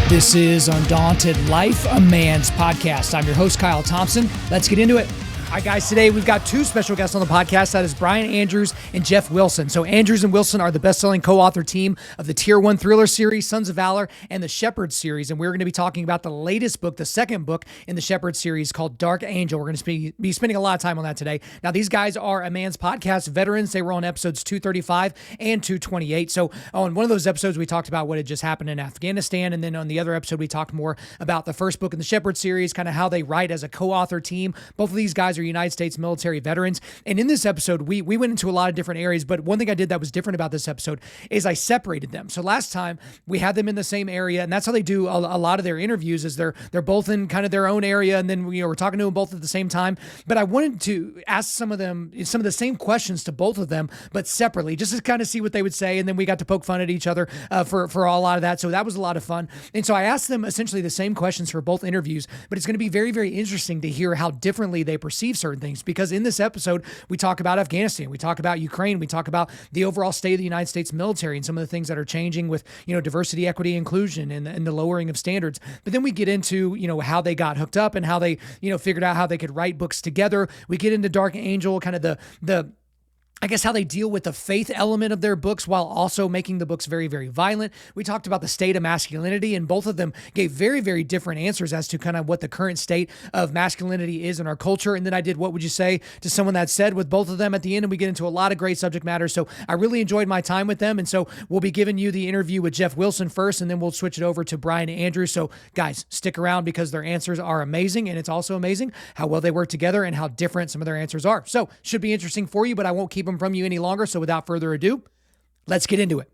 This is Undaunted.Life, a man's podcast. I'm your host, Kyle Thompson. Let's get into it. All right, guys, today we've got two special guests on the podcast. That is Brian Andrews and Jeff Wilson. So Andrews and Wilson are the best-selling co-author team of the Tier 1 thriller series, Sons of Valor, and the Shepherd series. And we're going to be talking about the latest book, the second book in the Shepherd series called Dark Angel. We're going to be spending a lot of time on that today. Now, these guys are a man's podcast veterans. They were on episodes 235 and 228. So on one of those episodes, we talked about what had just happened in Afghanistan. And then on the other episode, we talked more about the first book in the Shepherd series, kind of how they write as a co-author team. Both of these guys are United States military veterans. And in this episode, we went into a lot of different areas, but one thing I did that was different about this episode is I separated them. So last time we had them in the same area, and that's how they do a lot of their interviews is they're both in kind of their own area, and then we're talking to them both at the same time. But I wanted to ask some of the same questions to both of them, but separately, just to kind of see what they would say. And then we got to poke fun at each other for a lot of that. So that was a lot of fun. And so I asked them essentially the same questions for both interviews, but it's going to be very, very interesting to hear how differently they perceive certain things. Because in this episode, we talk about Afghanistan, we talk about Ukraine, we talk about the overall state of the United States military and some of the things that are changing with, diversity, equity, inclusion, and the lowering of standards. But then we get into, how they got hooked up and how they, figured out how they could write books together. We get into Dark Angel, kind of the I guess how they deal with the faith element of their books while also making the books very, very violent. We talked about the state of masculinity, and both of them gave very, very different answers as to kind of what the current state of masculinity is in our culture. And then I did what would you say to someone that said with both of them at the end, and we get into a lot of great subject matter. So I really enjoyed my time with them. And so we'll be giving you the interview with Jeff Wilson first, and then we'll switch it over to Brian Andrews. So guys, stick around because their answers are amazing, and it's also amazing how well they work together and how different some of their answers are. So should be interesting for you, but I won't keep them from you any longer. So without further ado, let's get into it.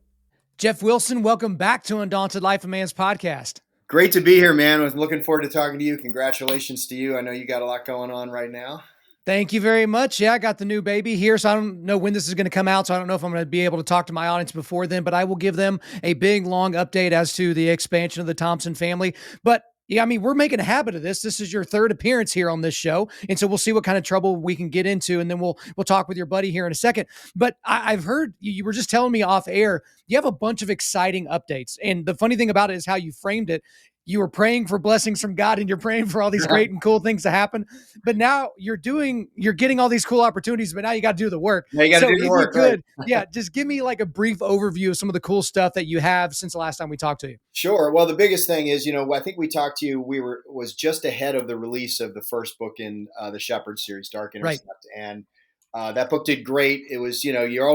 Jeff Wilson, welcome back to Undaunted.Life, a man's podcast. Great to be here, man. I was looking forward to talking to you. Congratulations to you. I know you got a lot going on right now. Thank you very much. Yeah, I got the new baby here, so I don't know when this is going to come out, so I don't know if I'm going to be able to talk to my audience before then, but I will give them a big, long update as to the expansion of the Thompson family. But yeah, I mean, we're making a habit of this. This is your third appearance here on this show. And so we'll see what kind of trouble we can get into. And then we'll talk with your buddy here in a second. But I've heard you were just telling me off air, you have a bunch of exciting updates. And the funny thing about it is how you framed it. You were praying for blessings from God and you're praying for all these great and cool things to happen. But now you're getting all these cool opportunities, but now you got to do the work. Now you got to do the work. Right? Yeah, just give me like a brief overview of some of the cool stuff that you have since the last time we talked to you. Sure. Well, the biggest thing is, I think we talked to you, was just ahead of the release of the first book in the Shepherd series, Dark Intercept. Right. And that book did great. It was, you're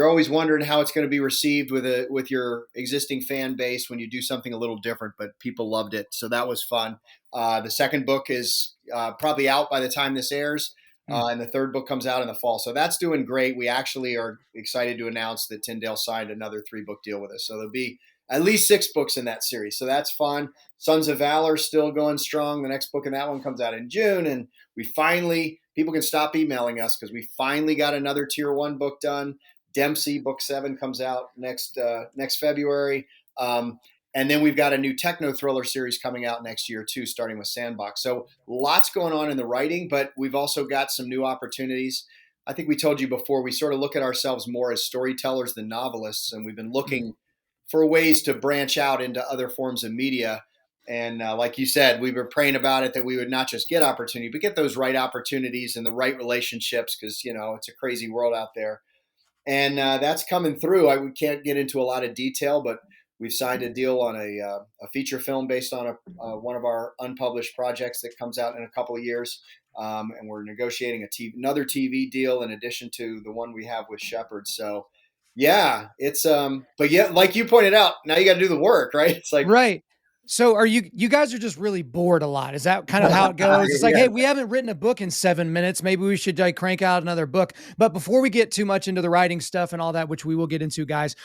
always wondering how it's going to be received with your existing fan base when you do something a little different, but people loved it. So that was fun. The second book is probably out by the time this airs, and the third book comes out in the fall. So that's doing great. We actually are excited to announce that Tyndale signed another 3-book deal with us. So there'll be at least 6 books in that series. So that's fun. Sons of Valor still going strong. The next book in that one comes out in June. And people can stop emailing us because we finally got another Tier 1 book done. Dempsey, book 7 comes out next February. And then we've got a new techno thriller series coming out next year too, starting with Sandbox. So lots going on in the writing, but we've also got some new opportunities. I think we told you before, we sort of look at ourselves more as storytellers than novelists. And we've been looking for ways to branch out into other forms of media. And like you said, we were praying about it, that we would not just get opportunity, but get those right opportunities and the right relationships. Cause it's a crazy world out there. And that's coming through. We can't get into a lot of detail, but we've signed a deal on a feature film based on one of our unpublished projects that comes out in a couple of years. And we're negotiating another TV deal in addition to the one we have with Shepherd. So, yeah, it's but yeah, like you pointed out, now you got to do the work, right? It's like right. So you guys are just really bored a lot? Is that kind of how it goes? It's like, Yeah. hey, we haven't written a book in 7 minutes. Maybe we should like crank out another book. But before we get too much into the writing stuff and all that, which we will get into, guys,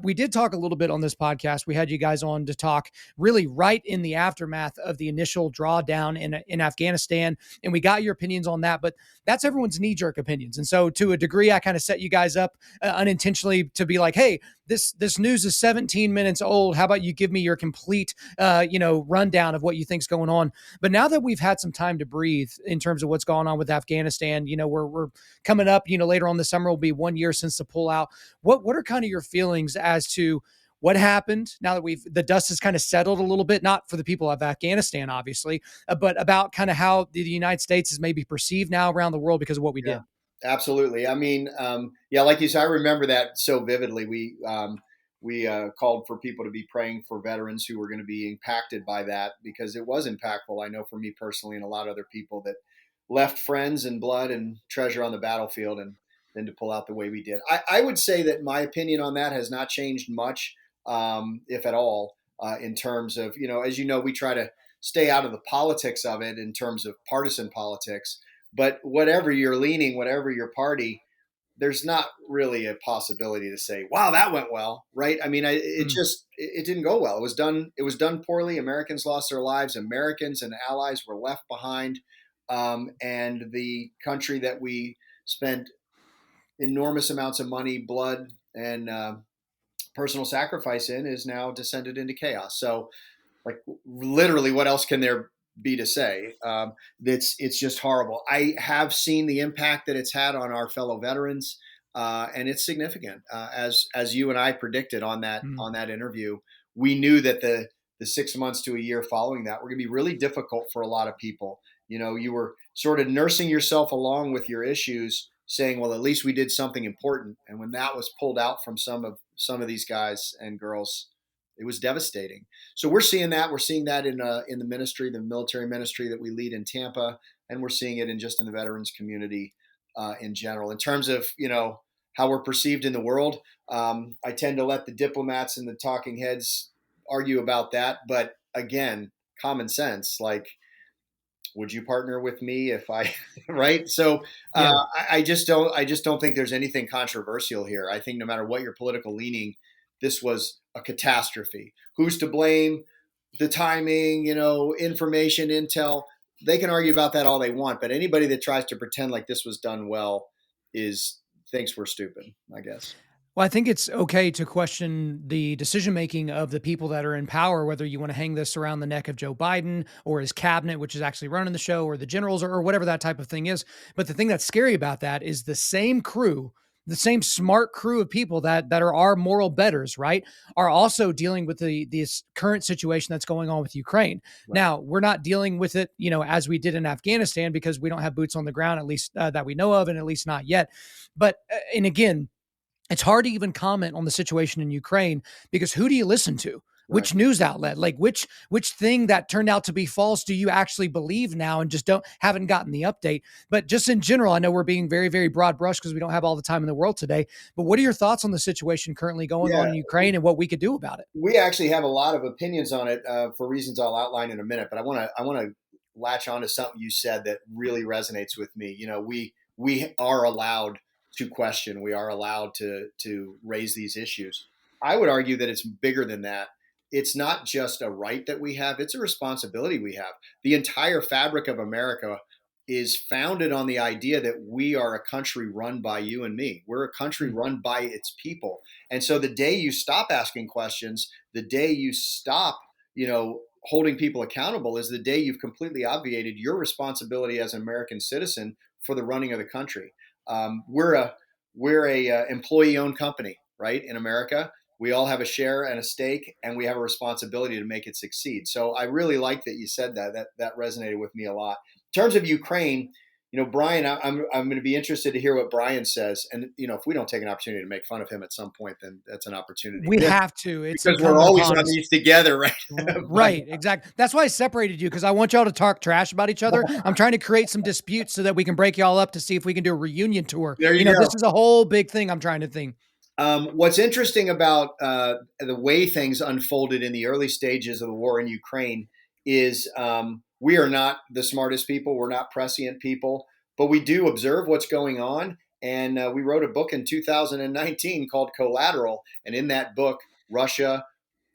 we did talk a little bit on this podcast. We had you guys on to talk really right in the aftermath of the initial drawdown in Afghanistan, and we got your opinions on that. But that's everyone's knee jerk opinions, and so to a degree, I kind of set you guys up unintentionally to be like, hey, this news is 17 minutes old. How about you give me your complete rundown of what you think's going on? But now that we've had some time to breathe in terms of what's going on with Afghanistan, we're coming up, later on this summer will be 1 year since the pullout. What are kind of your feelings as to what happened now that the dust has kind of settled a little bit, not for the people of Afghanistan, obviously, but about kind of how the United States is maybe perceived now around the world because of what we Yeah. did? Absolutely. I mean, yeah, like you said, I remember that so vividly. We called for people to be praying for veterans who were going to be impacted by that because it was impactful. I know for me personally and a lot of other people that left friends and blood and treasure on the battlefield and then to pull out the way we did. I would say that my opinion on that has not changed much, if at all, in terms of, as you know, we try to stay out of the politics of it in terms of partisan politics. But whatever you're leaning, whatever your party, there's not really a possibility to say, "Wow, that went well," right? I mean, it didn't go well. It was done. It was done poorly. Americans lost their lives. Americans and allies were left behind, and the country that we spent enormous amounts of money, blood, and personal sacrifice in is now descended into chaos. So, like, literally, what else can there be to say? It's just horrible. I have seen the impact that it's had on our fellow veterans, and it's significant. As you and I predicted Mm. on that interview, we knew that the 6 months to a year following that were going to be really difficult for a lot of people. You were sort of nursing yourself along with your issues, saying, "Well, at least we did something important." And when that was pulled out from some of these guys and girls, it was devastating. So we're seeing that. We're seeing that in the ministry, the military ministry that we lead in Tampa, and we're seeing it in the veterans community in general. In terms of how we're perceived in the world, I tend to let the diplomats and the talking heads argue about that. But again, common sense, like, would you partner with me if I right? So Yeah. I just don't think there's anything controversial here. I think no matter what your political leaning, this was a catastrophe. Who's to blame? The timing, information, intel. They can argue about that all they want, but anybody that tries to pretend like this was done well is thinks we're stupid, I guess. Well, I think it's okay to question the decision making of the people that are in power, whether you want to hang this around the neck of Joe Biden or his cabinet, which is actually running the show, or the generals, or whatever that type of thing is. But the thing that's scary about that is the same crew, the same smart crew of people that are our moral betters, right, are also dealing with this current situation that's going on with Ukraine. Right. Now, we're not dealing with it, as we did in Afghanistan because we don't have boots on the ground, at least that we know of, and at least not yet. But and again, it's hard to even comment on the situation in Ukraine because who do you listen to? Right. Which news outlet? Like which thing that turned out to be false do you actually believe now and just haven't gotten the update? But just in general, I know we're being very, very broad brush because we don't have all the time in the world today. But what are your thoughts on the situation currently going Yeah. on in Ukraine and what we could do about it? We actually have a lot of opinions on it for reasons I'll outline in a minute. But I want to latch on to something you said that really resonates with me. We are allowed to question. We are allowed to raise these issues. I would argue that it's bigger than that. It's not just a right that we have; it's a responsibility we have. The entire fabric of America is founded on the idea that we are a country run by you and me. We're a country Mm. run by its people. And so the day you stop asking questions, the day you stop, holding people accountable is the day you've completely obviated your responsibility as an American citizen for the running of the country. We're a employee owned company, right? In America, we all have a share and a stake, and we have a responsibility to make it succeed. So I really like that you said that. That resonated with me a lot. In terms of Ukraine, Brian, I'm going to be interested to hear what Brian says. And if we don't take an opportunity to make fun of him at some point, then that's an opportunity. We have to. It's Because we're incumbent always upon on us. these together, right? But Right, exactly. That's why I separated you because I want y'all to talk trash about each other. I'm trying to create some disputes so that we can break y'all up to see if we can do a reunion tour. there you go. This is a whole big thing I'm trying to think. What's interesting about the way things unfolded in the early stages of the war in Ukraine is we are not the smartest people. We're not prescient people, but we do observe what's going on. And we wrote a book in 2019 called Collateral. And in that book, Russia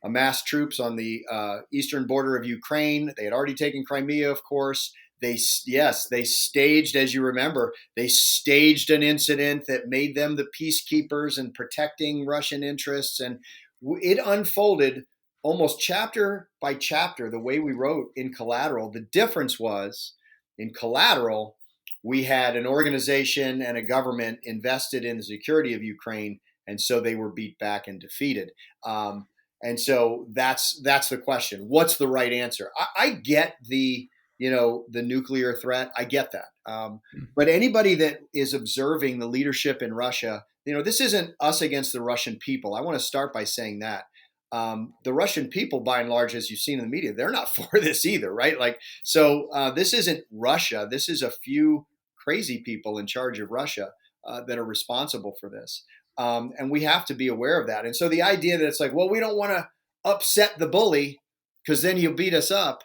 amassed troops on the eastern border of Ukraine. They had already taken Crimea, of course. They staged, as you remember, they staged an incident that made them the peacekeepers and protecting Russian interests, and it unfolded almost chapter by chapter the way we wrote in Collateral. The difference was in Collateral, we had an organization and a government invested in the security of Ukraine, and so they were beat back and defeated. And so that's the question. What's the right answer? I get the nuclear threat. I get that. But anybody that is observing the leadership in Russia, this isn't us against the Russian people. I want to start by saying that. The Russian people, by and large, as you've seen in the media, they're not for this either, right? This isn't Russia. This is a few crazy people in charge of Russia that are responsible for this. And we have to be aware of that. And so the idea that it's like, well, we don't want to upset the bully because then he'll beat us up.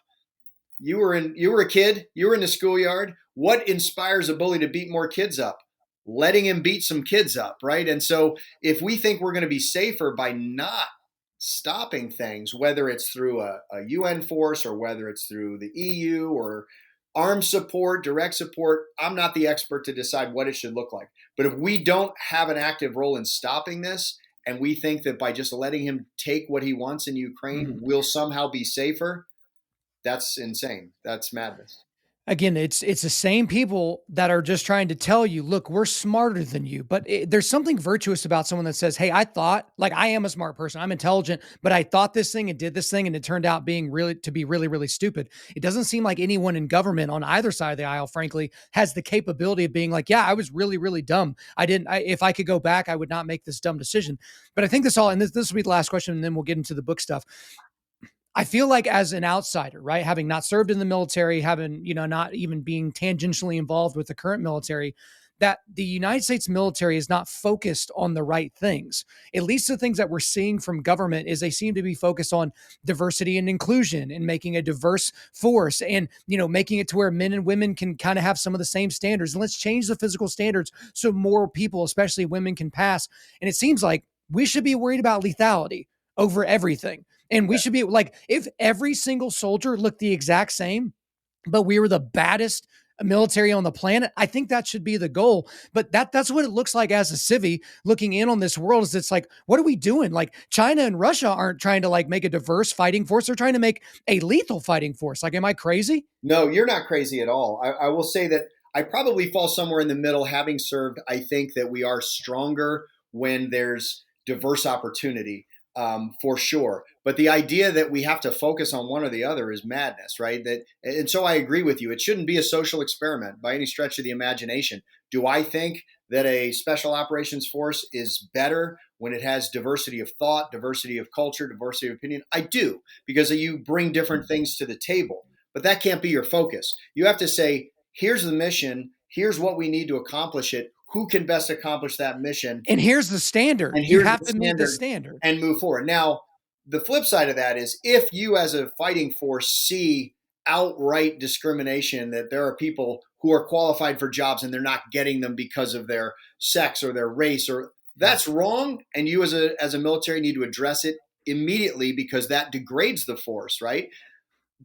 You were a kid. You were in the schoolyard. What inspires a bully to beat more kids up? Letting him beat some kids up, right? And so if we think we're going to be safer by not stopping things, whether it's through a UN force or whether it's through the EU or armed support, direct support, I'm not the expert to decide what it should look like. But if we don't have an active role in stopping this, and we think that by just letting him take what he wants in Ukraine, we'll somehow be safer, that's insane. That's madness. Again, it's the same people that are just trying to tell you, look, we're smarter than you. But there's something virtuous about someone that says, hey, I thought, like, I am a smart person, I'm intelligent, but I thought this thing and did this thing, and it turned out to be really, really stupid. It doesn't seem like anyone in government on either side of the aisle, frankly, has the capability of being like, yeah, I was really, really dumb. If I could go back, I would not make this dumb decision. But I think this will be the last question, and then we'll get into the book stuff. I feel like as an outsider, right, having not served in the military, having, not even being tangentially involved with the current military, that the United States military is not focused on the right things. At least the things that we're seeing from government is they seem to be focused on diversity and inclusion and making a diverse force and, making it to where men and women can kind of have some of the same standards. And let's change the physical standards so more people, especially women, can pass. And it seems like we should be worried about lethality over everything. And we should be like, if every single soldier looked the exact same, but we were the baddest military on the planet, I think that should be the goal. But that's what it looks like as a civvy looking in on this world. Is it's like, what are we doing? Like, China and Russia aren't trying to like make a diverse fighting force. They're trying to make a lethal fighting force. Like, am I crazy? No, you're not crazy at all. I will say that I probably fall somewhere in the middle. Having served, I think that we are stronger when there's diverse opportunity. For sure. But the idea that we have to focus on one or the other is madness, right? And so I agree with you. It shouldn't be a social experiment by any stretch of the imagination. Do I think that a special operations force is better when it has diversity of thought, diversity of culture, diversity of opinion? I do, because you bring different things to the table. But that can't be your focus. You have to say, here's the mission. Here's what we need to accomplish it. Who can best accomplish that mission? And here's the standard. And you have to meet the standard and move forward. Now, the flip side of that is if you as a fighting force see outright discrimination, that there are people who are qualified for jobs and they're not getting them because of their sex or their race, or that's wrong. And you as a military need to address it immediately because that degrades the force, right?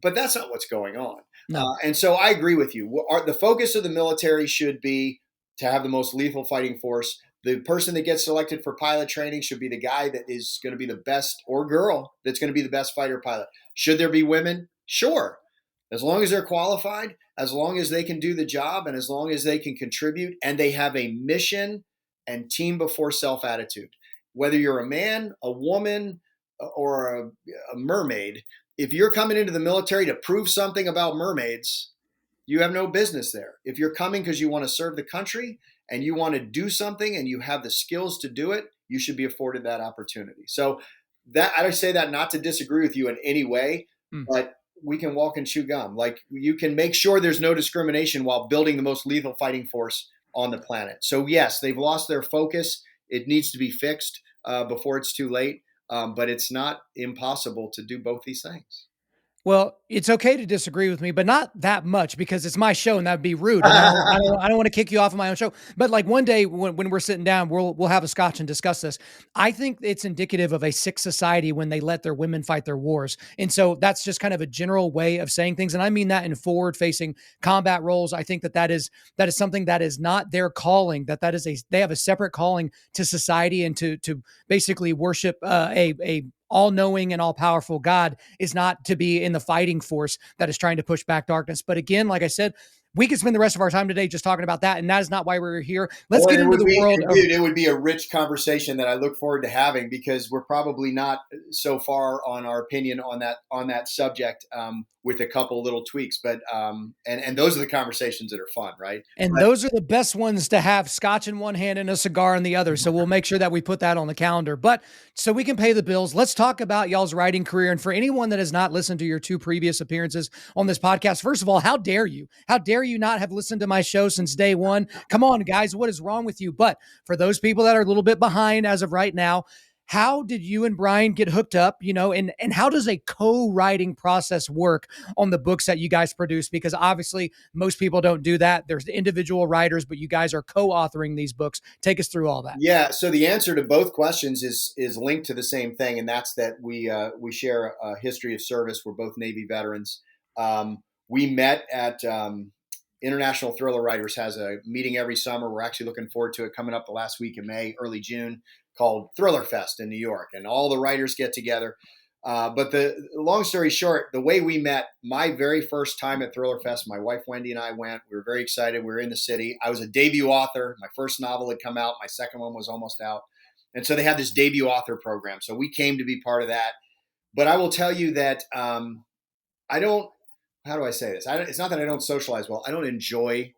But that's not what's going on. No. And so I agree with you. The focus of the military should be to have the most lethal fighting force. The person that gets selected for pilot training should be the guy that is going to be the best, or girl that's going to be the best fighter pilot. Should there be women? Sure. As long as they're qualified, as long as they can do the job, and as long as they can contribute and they have a mission and team before self attitude. Whether you're a man, a woman, or a mermaid, if you're coming into the military to prove something about mermaids, you have no business there. If you're coming because you want to serve the country and you want to do something and you have the skills to do it, you should be afforded that opportunity. So that I say that not to disagree with you in any way, but we can walk and chew gum. Like, you can make sure there's no discrimination while building the most lethal fighting force on the planet. So yes, they've lost their focus it needs to be fixed before it's too late. But it's not impossible to do both these things. Well, it's okay to disagree with me, but not that much because it's my show and that'd be rude. And I don't want to kick you off of my own show. But like one day when we're sitting down, we'll have a scotch and discuss this. I think it's indicative of a sick society when they let their women fight their wars. And so that's just kind of a general way of saying things. And I mean that in forward facing combat roles. I think that is something that is not their calling, that is they have a separate calling to society and to basically worship a all-knowing and all-powerful God is not to be in the fighting force that is trying to push back darkness. But again, like I said, we could spend the rest of our time today just talking about that, and that is not why we're here. Let's get into the world of— Dude, it would be a rich conversation that I look forward to having, because we're probably not so far on our opinion on that subject, with a couple little tweaks. But and those are the conversations that are fun, right? And But those are the best ones to have scotch in one hand and a cigar in the other. So we'll make sure that we put that on the calendar. But so we can pay the bills, let's talk about y'all's writing career. And for anyone that has not listened to your two previous appearances on this podcast, first of all, how dare you? How dare you not have listened to my show since day one? Come on, guys, what is wrong with you? But for those people that are a little bit behind as of right now, how did you and Brian get hooked up, and how does a co-writing process work on the books that you guys produce? Because obviously most people don't do that. There's the individual writers, but you guys are co-authoring these books. Take us through all that. yeah, so the answer to both questions is linked to the same thing, and that's that we share a history of service. We're both Navy veterans. We met at International Thriller Writers has a meeting every summer. We're actually looking forward to it, coming up the last week of May, early June, called Thriller Fest in New York, and all the writers get together. But the long story short, the way we met, my very first time at Thriller Fest, my wife Wendy and I went. We were very excited. We were in the city. I was a debut author. My first novel had come out. My second one was almost out. And so they had this debut author program. So we came to be part of that. But I will tell you that I don't, how do I say this? It's not that I don't socialize well. I don't enjoy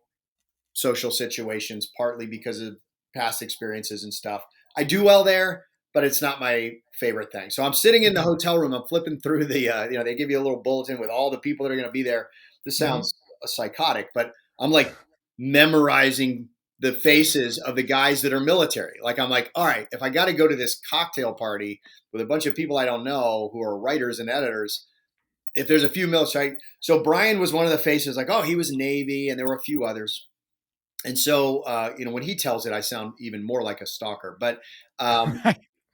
social situations, partly because of past experiences and stuff. I do well there, but it's not my favorite thing. So I'm sitting in the hotel room. I'm flipping through the, they give you a little bulletin with all the people that are going to be there. This sounds psychotic, but I'm like memorizing the faces of the guys that are military. Like, I'm like, all right, if I got to go to this cocktail party with a bunch of people I don't know who are writers and editors, if there's a few military. So Brian was one of the faces, like, oh, he was Navy, and there were a few others. And so, when he tells it, I sound even more like a stalker. But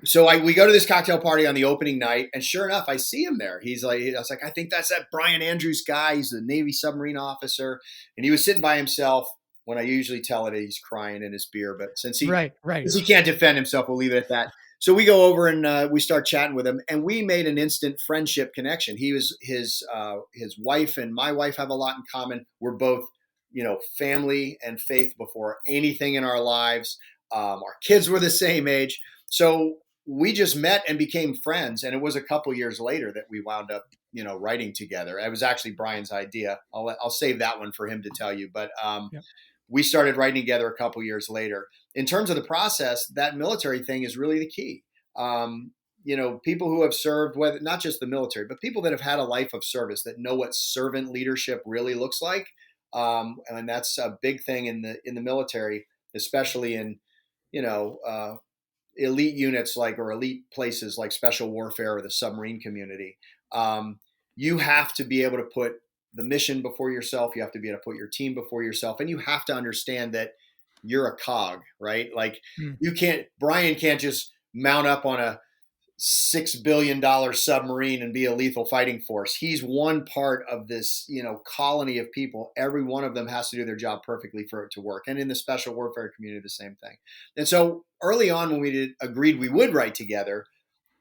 so we go to this cocktail party on the opening night, and sure enough, I see him there. I was like, I think that's that Brian Andrews guy. He's the Navy submarine officer, and he was sitting by himself. When I usually tell it, he's crying in his beer, but since he can't defend himself, we'll leave it at that. So we go over and we start chatting with him, and we made an instant friendship connection. He was his wife and my wife have a lot in common. We're both, family and faith before anything in our lives. Our kids were the same age. So we just met and became friends. And it was a couple years later that we wound up, writing together. It was actually Brian's idea. I'll save that one for him to tell you. But we started writing together a couple years later. In terms of the process, that military thing is really the key. People who have served, whether not just the military, but people that have had a life of service that know what servant leadership really looks like. And that's a big thing in the military, especially in, elite units or elite places like special warfare or the submarine community. You have to be able to put the mission before yourself. You have to be able to put your team before yourself. And you have to understand that you're a cog, right? Like Brian can't just mount up on a $6 billion submarine and be a lethal fighting force. He's one part of this, colony of people. Every one of them has to do their job perfectly for it to work. And in the special warfare community, the same thing. And so early on when we agreed we would write together,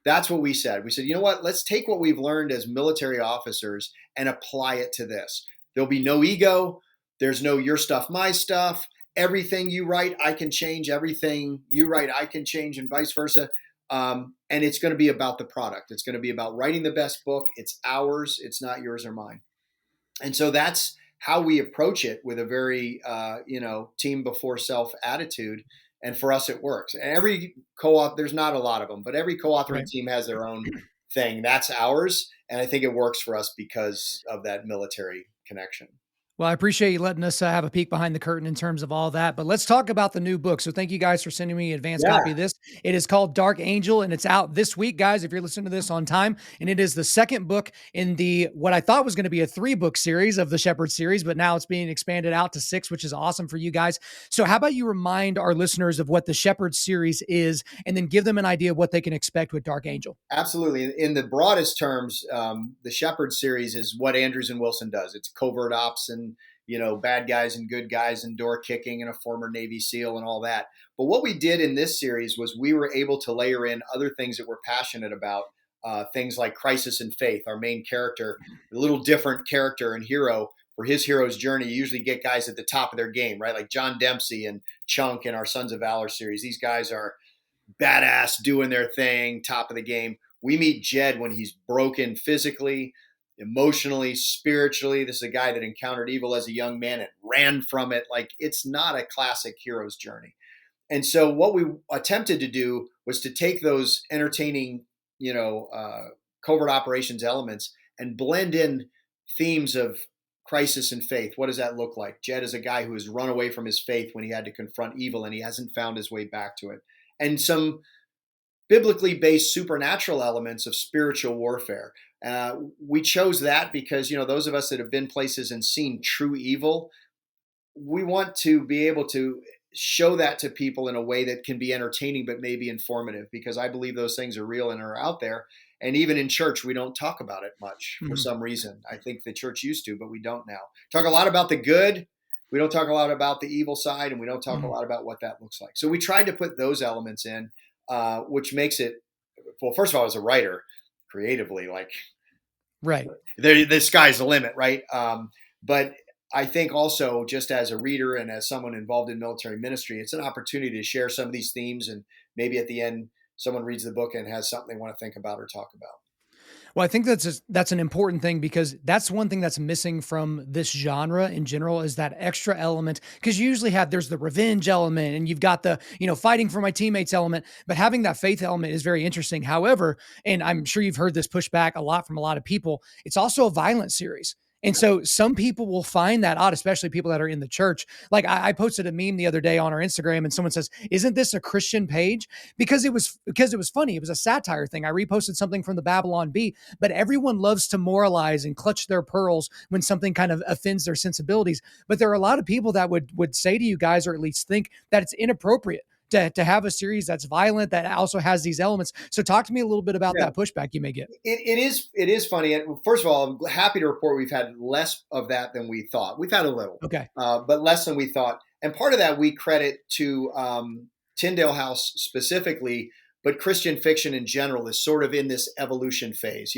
that's what we said. We said, you know what, let's take what we've learned as military officers and apply it to this. There'll be no ego. There's no your stuff, my stuff. Everything you write, I can change. Everything you write, I can change, and vice versa. And it's going to be about the product. It's going to be about writing the best book. It's ours. It's not yours or mine. And so that's how we approach it, with a very, team before self attitude. And for us, it works. And every co-author, there's not a lot of them, but every co-authoring team has their own thing. That's ours. And I think it works for us because of that military connection. Well, I appreciate you letting us have a peek behind the curtain in terms of all that. But let's talk about the new book. So, thank you guys for sending me an advance Yeah, copy of this. It is called Dark Angel, and it's out this week, guys, if you're listening to this on time. And it is the second book in the what I thought was going to be a 3-book series of the Shepherd series, but now it's being expanded out to 6, which is awesome for you guys. So, how about you remind our listeners of what the Shepherd series is, and then give them an idea of what they can expect with Dark Angel? absolutely. In the broadest terms, the Shepherd series is what Andrews and Wilson does. It's covert ops and bad guys and good guys and door kicking and a former Navy SEAL and all that. But what we did in this series was we were able to layer in other things that we're passionate about. Things like crisis and faith. Our main character, a little different character and hero. For his hero's journey, you usually get guys at the top of their game, right? Like John Dempsey and Chunk in our Sons of Valor series. These guys are badass, doing their thing, top of the game. We meet Jed when he's broken physically, emotionally, spiritually. This is a guy that encountered evil as a young man and ran from it. Like, it's not a classic hero's journey. And so what we attempted to do was to take those entertaining, covert operations elements and blend in themes of crisis and faith. What does that look like? Jed is a guy who has run away from his faith when he had to confront evil, and he hasn't found his way back to it. And some biblically based supernatural elements of spiritual warfare. We chose that because, those of us that have been places and seen true evil, we want to be able to show that to people in a way that can be entertaining but maybe informative, because I believe those things are real and are out there. And even in church, we don't talk about it much for some reason. I think the church used to, but we don't now. Talk a lot about the good. We don't talk a lot about the evil side, and we don't talk a lot about what that looks like. So we tried to put those elements in, which makes it, well, first of all, as a writer, creatively, like, Right. the sky's the limit, right? But I think also, just as a reader and as someone involved in military ministry, it's an opportunity to share some of these themes, and maybe at the end, someone reads the book and has something they want to think about or talk about. Well, I think that's an important thing, because that's one thing that's missing from this genre in general, is that extra element. Because you usually there's the revenge element, and you've got the, fighting for my teammates element, but having that faith element is very interesting. However, and I'm sure you've heard this pushback a lot from a lot of people, it's also a violent series. And so some people will find that odd, especially people that are in the church. Like I posted a meme the other day on our Instagram, and someone says, "Isn't this a Christian page?" Because it was funny. It was a satire thing. I reposted something from the Babylon Bee, but everyone loves to moralize and clutch their pearls when something kind of offends their sensibilities. But there are a lot of people that would say to you guys, or at least think that it's inappropriate to have a series that's violent, that also has these elements. So talk to me a little bit about Yeah. that pushback you may get. It is funny. And first of all, I'm happy to report we've had less of that than we thought. We've had a little, Okay. but less than we thought. And part of that we credit to Tyndale House specifically, but Christian fiction in general is sort of in this evolution phase.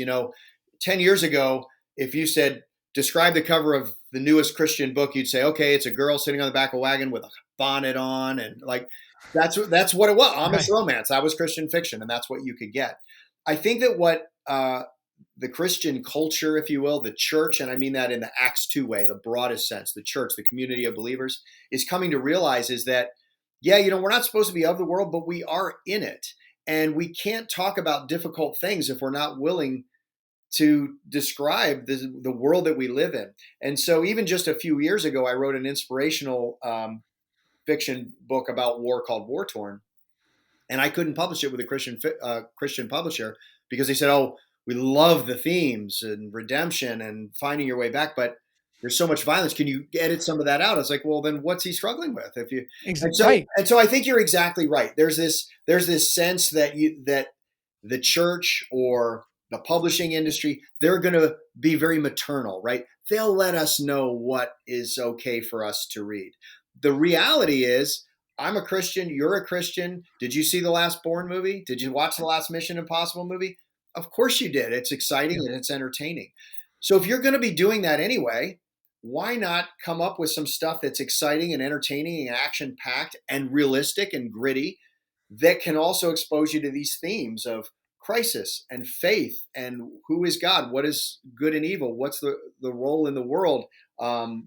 10 years ago, if you said, describe the cover of the newest Christian book, you'd say, okay, it's a girl sitting on the back of a wagon with a bonnet on, and like, that's what it was. Amish romance. That was Christian fiction, and that's what you could get. I think that what the Christian culture, if you will, the church, and I mean that in the Acts 2 way, the broadest sense, the church, the community of believers, is coming to realize is that, yeah, we're not supposed to be of the world, but we are in it. And we can't talk about difficult things if we're not willing to describe the world that we live in. And so even just a few years ago, I wrote an inspirational fiction book about war called War Torn. And I couldn't publish it with a Christian publisher because they said, "Oh, we love the themes and redemption and finding your way back, but there's so much violence. Can you edit some of that out?" I was like, "Well, then what's he struggling with?" Right. And so I think you're exactly right. There's this sense that the church or the publishing industry, they're going to be very maternal, right? They'll let us know what is okay for us to read. The reality is, I'm a Christian. You're a Christian. Did you see the last Bourne movie? Did you watch the last Mission Impossible movie? Of course you did. It's exciting and it's entertaining. So if you're going to be doing that anyway, why not come up with some stuff that's exciting and entertaining and action packed and realistic and gritty that can also expose you to these themes of crisis and faith and who is God? What is good and evil? What's the role in the world?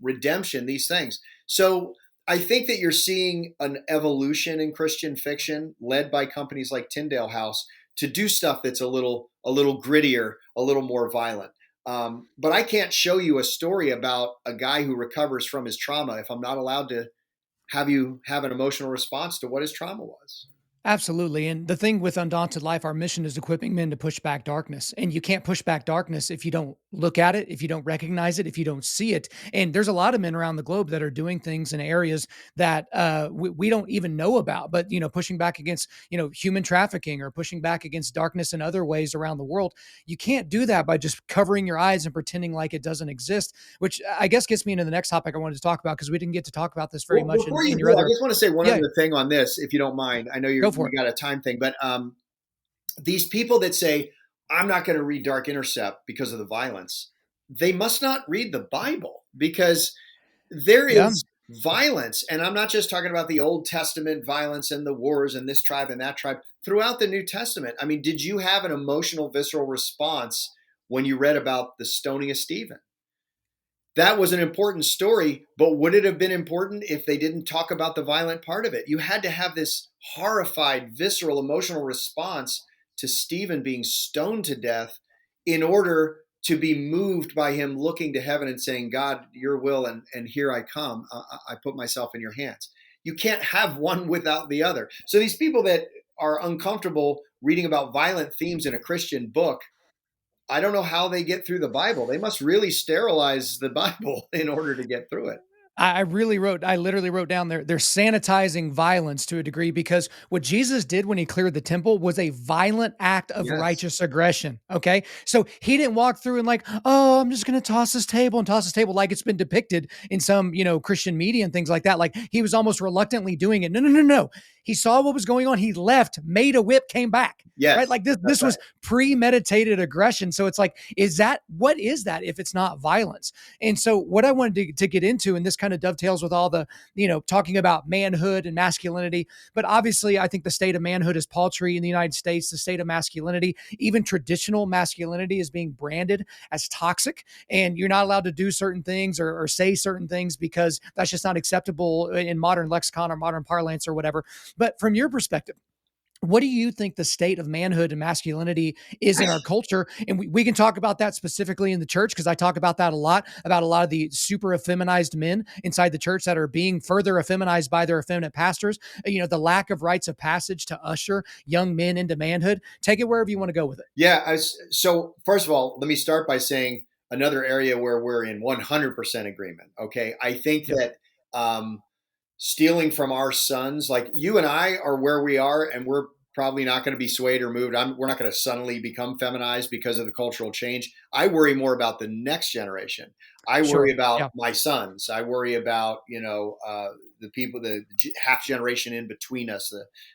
Redemption, these things. So I think that you're seeing an evolution in Christian fiction led by companies like Tyndale House to do stuff that's a little grittier, a little more violent. But I can't show you a story about a guy who recovers from his trauma if I'm not allowed to have you have an emotional response to what his trauma was. Absolutely. And the thing with Undaunted Life, our mission is equipping men to push back darkness. And you can't push back darkness if you don't look at it, if you don't recognize it, if you don't see it. And there's a lot of men around the globe that are doing things in areas that we don't even know about, but, pushing back against, human trafficking or pushing back against darkness in other ways around the world. You can't do that by just covering your eyes and pretending like it doesn't exist, which I guess gets me into the next topic I wanted to talk about because we didn't get to talk about this very Well, much before you in your do, I other. just want to say one Yeah, other thing on this, if you don't mind. I know go you for it. got a time thing, but these people that say, I'm not going to read Dark Intercept because of the violence, they must not read the Bible because there Yeah. is violence. And I'm not just talking about the Old Testament violence and the wars and this tribe and that tribe. Throughout the New Testament, I mean, did you have an emotional, visceral response when you read about the stoning of Stephen? That was an important story, but would it have been important if they didn't talk about the violent part of it? You had to have this horrified, visceral, emotional response to Stephen being stoned to death in order to be moved by him looking to heaven and saying, God, your will, and here I come. I put myself in your hands. You can't have one without the other. So these people that are uncomfortable reading about violent themes in a Christian book, I don't know how they get through the Bible. They must really sterilize the Bible in order to get through it. I literally wrote down there, they're sanitizing violence to a degree because what Jesus did when he cleared the temple was a violent act of Yes. righteous aggression. Okay. So he didn't walk through and like, oh, I'm just going to toss this table and toss this table like it's been depicted in some, Christian media and things like that. Like he was almost reluctantly doing it. No, no, no, no. He saw what was going on. He left, made a whip, came back. Right. Yes. Like this, That's this right. was premeditated aggression. So it's like, what is that if it's not violence? And so what I wanted to get into, and this kind of dovetails with all the, talking about manhood and masculinity, but obviously I think the state of manhood is paltry in the United States. The state of masculinity, even traditional masculinity, is being branded as toxic, and you're not allowed to do certain things or say certain things because that's just not acceptable in modern lexicon or modern parlance or whatever. But from your perspective, what do you think the state of manhood and masculinity is in our culture? And we can talk about that specifically in the church because I talk about that a lot, about a lot of the super effeminized men inside the church that are being further effeminized by their effeminate pastors. The lack of rites of passage to usher young men into manhood. Take it wherever you want to go with it. Yeah. So, first of all, let me start by saying another area where we're in 100% agreement. Okay. I think Yep. that um, stealing from our sons, like you and I are where we are, and we're probably not going to be swayed or moved. We're not going to suddenly become feminized because of the cultural change. I worry more about the next generation. I worry Sure. about Yeah. my sons. I worry about, the people, the half generation in between us,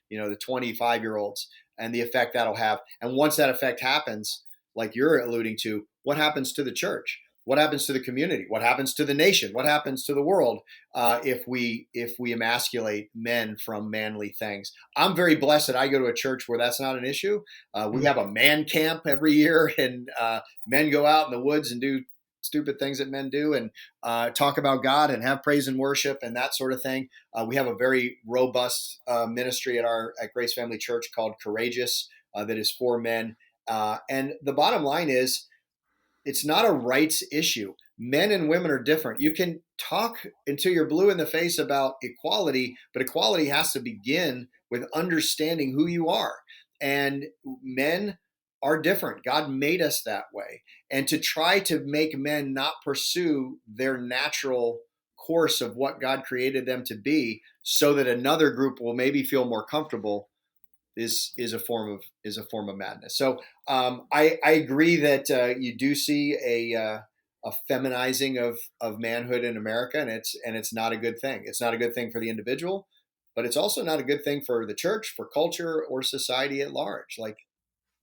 the 25-year-olds, and the effect that'll have. And once that effect happens, like you're alluding to, what happens to the church? What happens to the community? What happens to the nation? What happens to the world if we emasculate men from manly things? I'm very blessed that I go to a church where that's not an issue. We Mm. have a man camp every year, and men go out in the woods and do stupid things that men do, and talk about God and have praise and worship and that sort of thing. We have a very robust ministry at Grace Family Church called Courageous that is for men. And the bottom line is, it's not a rights issue. Men and women are different. You can talk until you're blue in the face about equality, but equality has to begin with understanding who you are. And men are different. God made us that way. And to try to make men not pursue their natural course of what God created them to be so that another group will maybe feel more comfortable is a form of madness. So I agree that you do see a feminizing of manhood in America, and it's not a good thing. It's not a good thing for the individual, but it's also not a good thing for the church, for culture, or society at large. Like,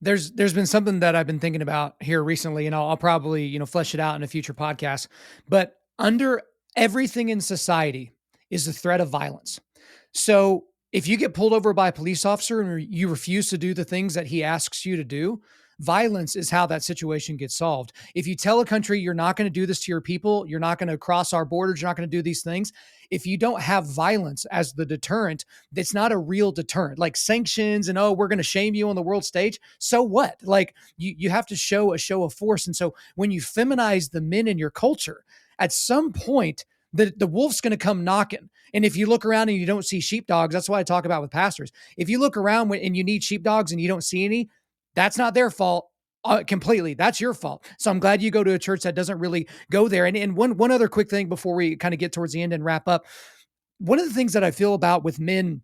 There's been something that I've been thinking about here recently, and I'll probably flesh it out in a future podcast. But under everything in society is the threat of violence. So if you get pulled over by a police officer and you refuse to do the things that he asks you to do, violence is how that situation gets solved. If you tell a country you're not going to do this to your people, you're not going to cross our borders, you're not going to do these things. If you don't have violence as the deterrent, it's not a real deterrent. Like sanctions and, oh, we're going to shame you on the world stage. So what? Like you have to show a show of force. And so when you feminize the men in your culture, at some point, the wolf's going to come knocking. And if you look around and you don't see sheepdogs, that's what I talk about with pastors. If you look around and you need sheepdogs and you don't see any, that's not their fault. Completely. That's your fault. So I'm glad you go to a church that doesn't really go there. And one other quick thing before we kind of get towards the end and wrap up. One of the things that I feel about with men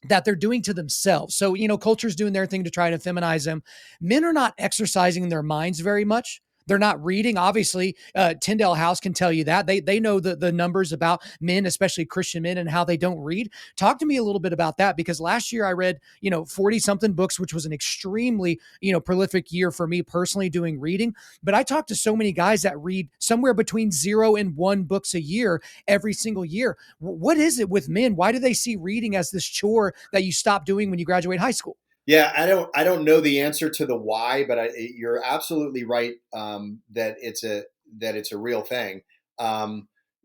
that they're doing to themselves. So, culture's doing their thing to try to feminize them. Men are not exercising their minds very much. They're not reading. Obviously, Tyndale House can tell you that. They know the numbers about men, especially Christian men, and how they don't read. Talk to me a little bit about that, because last year I read, 40 something books, which was an extremely, prolific year for me personally doing reading. But I talked to so many guys that read somewhere between 0 and 1 books a year every single year. What is it with men? Why do they see reading as this chore that you stop doing when you graduate high school? Yeah, I don't know the answer to the why, but you're absolutely right, that it's a real thing.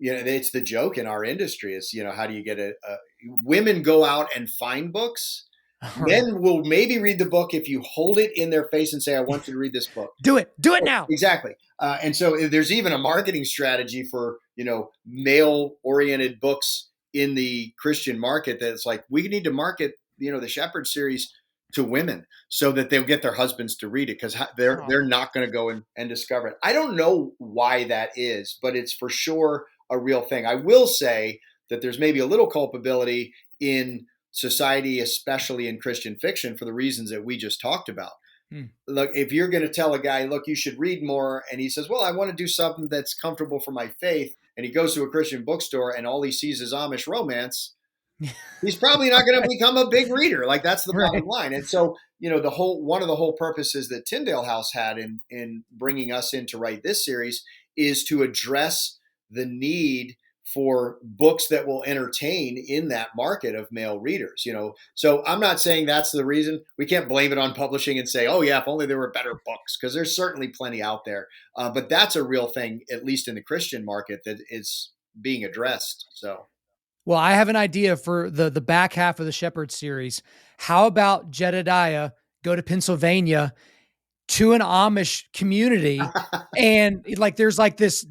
It's the joke in our industry is, how do you get women go out and find books. Right. Men will maybe read the book if you hold it in their face and say, I want you to read this book. Do it now. Exactly. And so there's even a marketing strategy for, male oriented books in the Christian market that's like, we need to market, the Shepherd series to women so that they'll get their husbands to read it, because they're not going to go and discover it. I don't know why that is, but it's for sure a real thing. I will say that there's maybe a little culpability in society, especially in Christian fiction, for the reasons that we just talked about. Look, if you're going to tell a guy, look, you should read more, and he says, well, I want to do something that's comfortable for my faith, and he goes to a Christian bookstore and all he sees is Amish romance, he's probably not going to become a big reader. Like, that's the bottom line. And so, one of the whole purposes that Tyndale House had in bringing us in to write this series is to address the need for books that will entertain in that market of male readers. So I'm not saying that's the reason. We can't blame it on publishing and say, oh yeah, if only there were better books, because there's certainly plenty out there. But that's a real thing, at least in the Christian market, that is being addressed. So. Well, I have an idea for the back half of the Shepherd series. How about Jedediah go to Pennsylvania to an Amish community, and there's this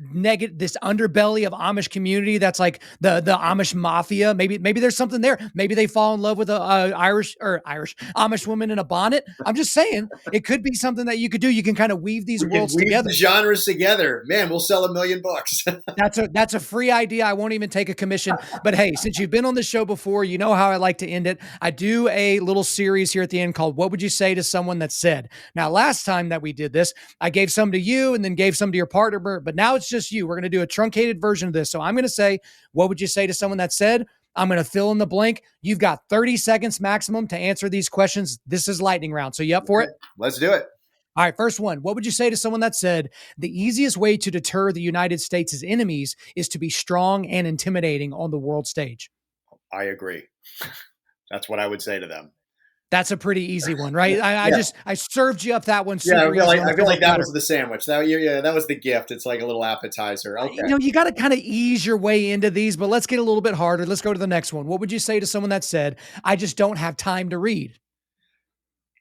underbelly of Amish community that's like the Amish mafia. Maybe there's something there. Maybe they fall in love with a Irish Amish woman in a bonnet. I'm just saying it could be something that you could do. You can kind of weave these worlds together. The genres together, man. We'll sell 1 million books. That's a free idea. I won't even take a commission. But hey, since you've been on the show before, you know how I like to end it. I do a little series here at the end called "What Would You Say to Someone That Said." Now, last time that we did this, I gave some to you and then gave some to your partner, but now it's just you. We're going to do a truncated version of this. So I'm going to say, what would you say to someone that said? I'm going to fill in the blank. You've got 30 seconds maximum to answer these questions. This is lightning round. So you up for it? Let's do it. All right, first one. What would you say to someone that said, the easiest way to deter the United States' enemies is to be strong and intimidating on the world stage? I agree. That's what I would say to them. That's a pretty easy one, right? I served you up that one. Yeah, I feel like that was the sandwich. That was the gift. It's like a little appetizer. Okay. You got to kind of ease your way into these, but let's get a little bit harder. Let's go to the next one. What would you say to someone that said, I just don't have time to read?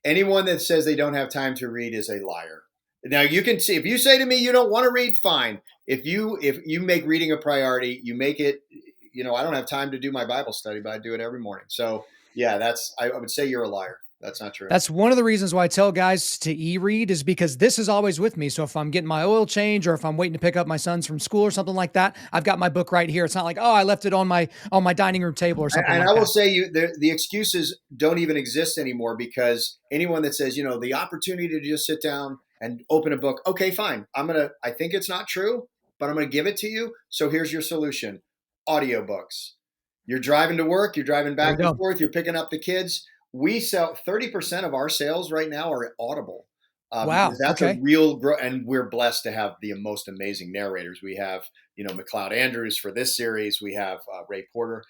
Anyone that says they don't have time to read is a liar. Now, you can see, if you say to me you don't want to read, fine. If you make reading a priority, you make it, I don't have time to do my Bible study, but I do it every morning. So yeah, I would say you're a liar. That's not true. That's one of the reasons why I tell guys to e-read, is because this is always with me. So if I'm getting my oil change, or if I'm waiting to pick up my sons from school or something like that, I've got my book right here. It's not like, oh, I left it on my dining room table or something. And I will say the excuses don't even exist anymore, because anyone that says, the opportunity to just sit down and open a book. Okay, fine. I think it's not true, but I'm going to give it to you. So here's your solution. Audiobooks. You're driving to work, you're driving back and forth, you're picking up the kids. We sell 30% of our sales right now are Audible. Wow. That's a real growth. And we're blessed to have the most amazing narrators. We have, McLeod Andrews for this series. We have Ray Porter.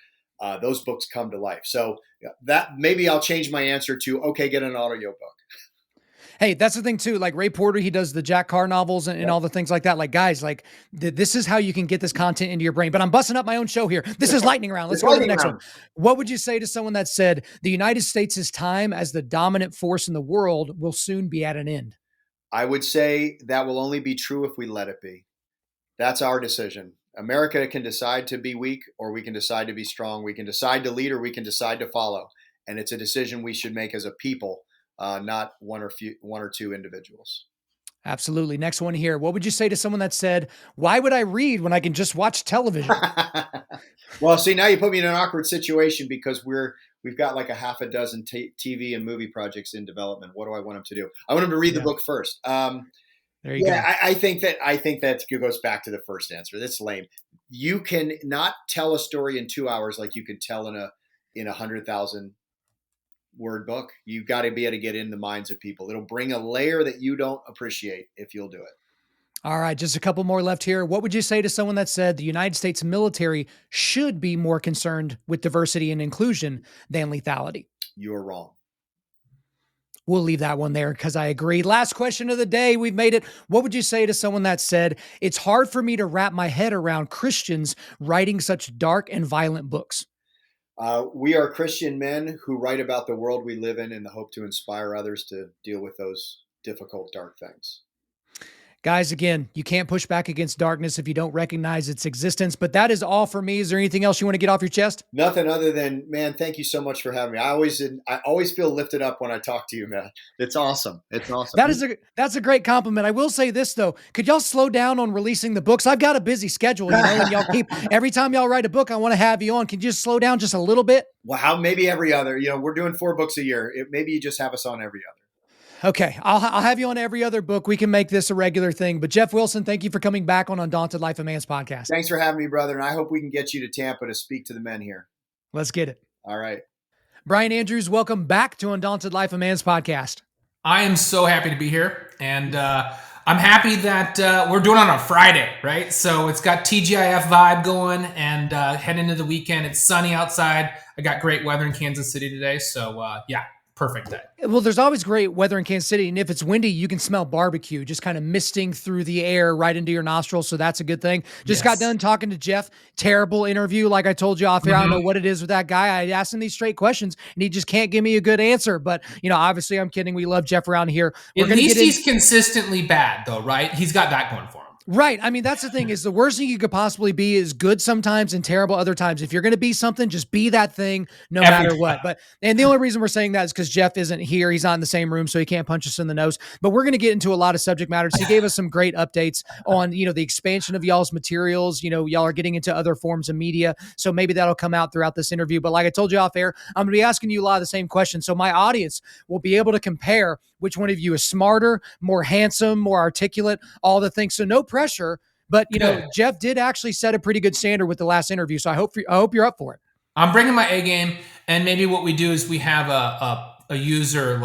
Those books come to life. So that maybe I'll change my answer to, okay, get an audiobook. Hey, that's the thing too. Like Ray Porter, he does the Jack Carr novels and all the things like that. Like guys, like this is how you can get this content into your brain. But I'm busting up my own show here. This is lightning round. Let's go to the next one. What would you say to someone that said the United States' time as the dominant force in the world will soon be at an end? I would say that will only be true if we let it be. That's our decision. America can decide to be weak, or we can decide to be strong. We can decide to lead, or we can decide to follow. And it's a decision we should make as a people, not one or two individuals. Absolutely. Next one here. What would you say to someone that said, why would I read when I can just watch television? Well, see, now you put me in an awkward situation because we've got like a half a dozen TV and movie projects in development. What do I want them to do? I want them to read the book first. There you go. I think that goes back to the first answer. That's lame. You can not tell a story in 2 hours like you can tell in a 100,000 word book. You've got to be able to get in the minds of people. It'll bring a layer that you don't appreciate if you'll do it. All right, just a couple more left here. What would you say to someone that said the United States military should be more concerned with diversity and inclusion than lethality? You're wrong. We'll leave that one there because I agree. Last question of the day. We've made it. What would you say to someone that said, it's hard for me to wrap my head around Christians writing such dark and violent books? We are Christian men who write about the world we live in the hope to inspire others to deal with those difficult, dark things. Guys, again, you can't push back against darkness if you don't recognize its existence, but that is all for me. Is there anything else you want to get off your chest? Nothing other than, man, thank you so much for having me. I always feel lifted up when I talk to you, man. It's awesome. It's awesome. That's a great compliment. I will say this though. Could y'all slow down on releasing the books? I've got a busy schedule, and y'all keep, every time y'all write a book, I want to have you on. Can you just slow down just a little bit? Well, maybe every other, we're doing 4 books a year. Maybe you just have us on every other. Okay, I'll have you on every other book. We can make this a regular thing. But Jeff Wilson, thank you for coming back on Undaunted.Life, a Man's podcast. Thanks for having me, brother. And I hope we can get you to Tampa to speak to the men here. Let's get it. All right. Brian Andrews, welcome back to Undaunted.Life, a Man's podcast. I am so happy to be here. And I'm happy that we're doing it on a Friday, right? So it's got TGIF vibe going, and heading into the weekend. It's sunny outside. I got great weather in Kansas City today. So yeah. Perfect day. Well, there's always great weather in Kansas City, and if it's windy, you can smell barbecue just kind of misting through the air right into your nostrils, so that's a good thing. Just got done talking to Jeff. Terrible interview, like I told you off air. I don't know what it is with that guy. I asked him these straight questions, and he just can't give me a good answer. But, obviously I'm kidding. We love Jeff around here. At least he's consistently bad, though, right? He's got that going for him. Right. I mean, that's the thing is the worst thing you could possibly be is good sometimes and terrible other times. If you're going to be something, just be that thing no matter what. And the only reason we're saying that is because Jeff isn't here. He's not in the same room, so he can't punch us in the nose. But we're going to get into a lot of subject matters. He gave us some great updates on, the expansion of y'all's materials. Y'all are getting into other forms of media. So maybe that'll come out throughout this interview. But like I told you off air, I'm going to be asking you a lot of the same questions. So my audience will be able to compare which one of you is smarter, more handsome, more articulate, all the things. So no pressure. But, Jeff did actually set a pretty good standard with the last interview. So I hope you're up for it. I'm bringing my A game. And maybe what we do is we have a user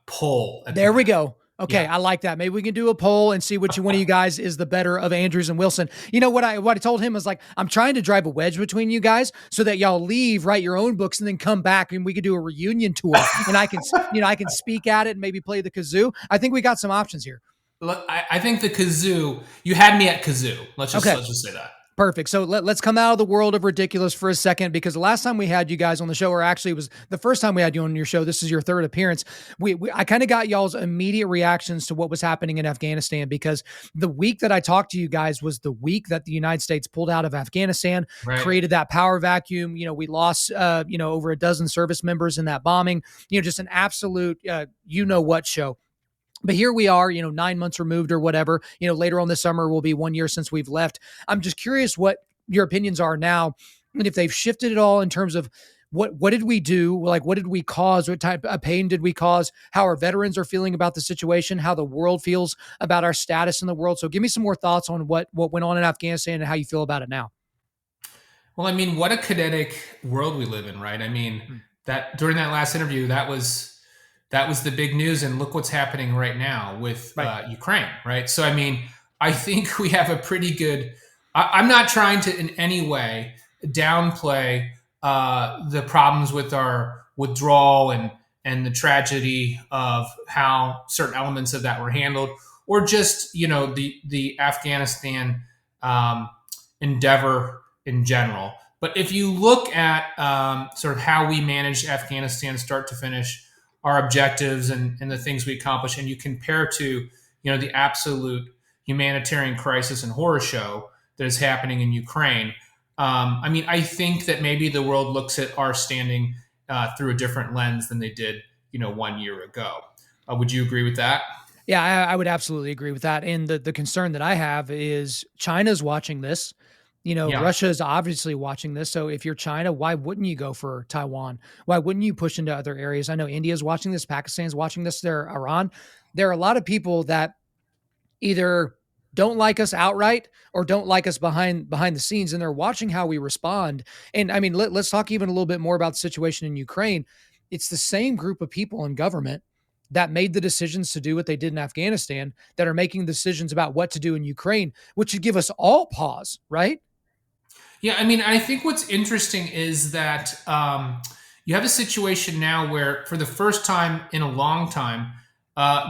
poll. There we go. Okay. Yeah. I like that. Maybe we can do a poll and see which one of you guys is the better of Andrews and Wilson. What I told him was I'm trying to drive a wedge between you guys so that y'all leave, write your own books, and then come back and we could do a reunion tour and I can, I can speak at it and maybe play the kazoo. I think we got some options here. Look, I think the kazoo, you had me at kazoo. Let's just say that. Perfect. So let's come out of the world of ridiculous for a second, because the last time we had you guys on the show, or actually it was the first time we had you on your show, this is your third appearance. I kind of got y'all's immediate reactions to what was happening in Afghanistan, because the week that I talked to you guys was the week that the United States pulled out of Afghanistan, created that power vacuum. We lost, over a dozen service members in that bombing, just an absolute, what show. But here we are, 9 months removed or whatever, later on this summer will be 1 year since we've left. I'm just curious what your opinions are now, and if they've shifted at all in terms of what did we do? What did we cause? What type of pain did we cause? How our veterans are feeling about the situation, how the world feels about our status in the world. So give me some more thoughts on what went on in Afghanistan and how you feel about it now. Well, I mean, what a kinetic world we live in, right? I mean, that during that last interview, that was the big news, and look what's happening right now with Ukraine, right? So, I mean, I think we have a pretty good. I'm not trying to in any way downplay the problems with our withdrawal and and the tragedy of how certain elements of that were handled, or just the Afghanistan um, endeavor in general. But if you look at sort of how we managed Afghanistan start to finish, our objectives and the things we accomplished, and you compare to the absolute humanitarian crisis and horror show that is happening in Ukraine. I think that maybe the world looks at our standing through a different lens than they did 1 year ago. Would you agree with that? Yeah, I would absolutely agree with that. And the concern that I have is China's watching this. Yeah. Russia is obviously watching this. So if you're China, why wouldn't you go for Taiwan? Why wouldn't you push into other areas? I know India's watching this, Pakistan's watching this, there, Iran. There are a lot of people that either don't like us outright or don't like us behind the scenes, and they're watching how we respond. And I mean, let's talk even a little bit more about the situation in Ukraine. It's the same group of people in government that made the decisions to do what they did in Afghanistan that are making decisions about what to do in Ukraine, which should give us all pause, right? Yeah, I think what's interesting is that you have a situation now where, for the first time in a long time,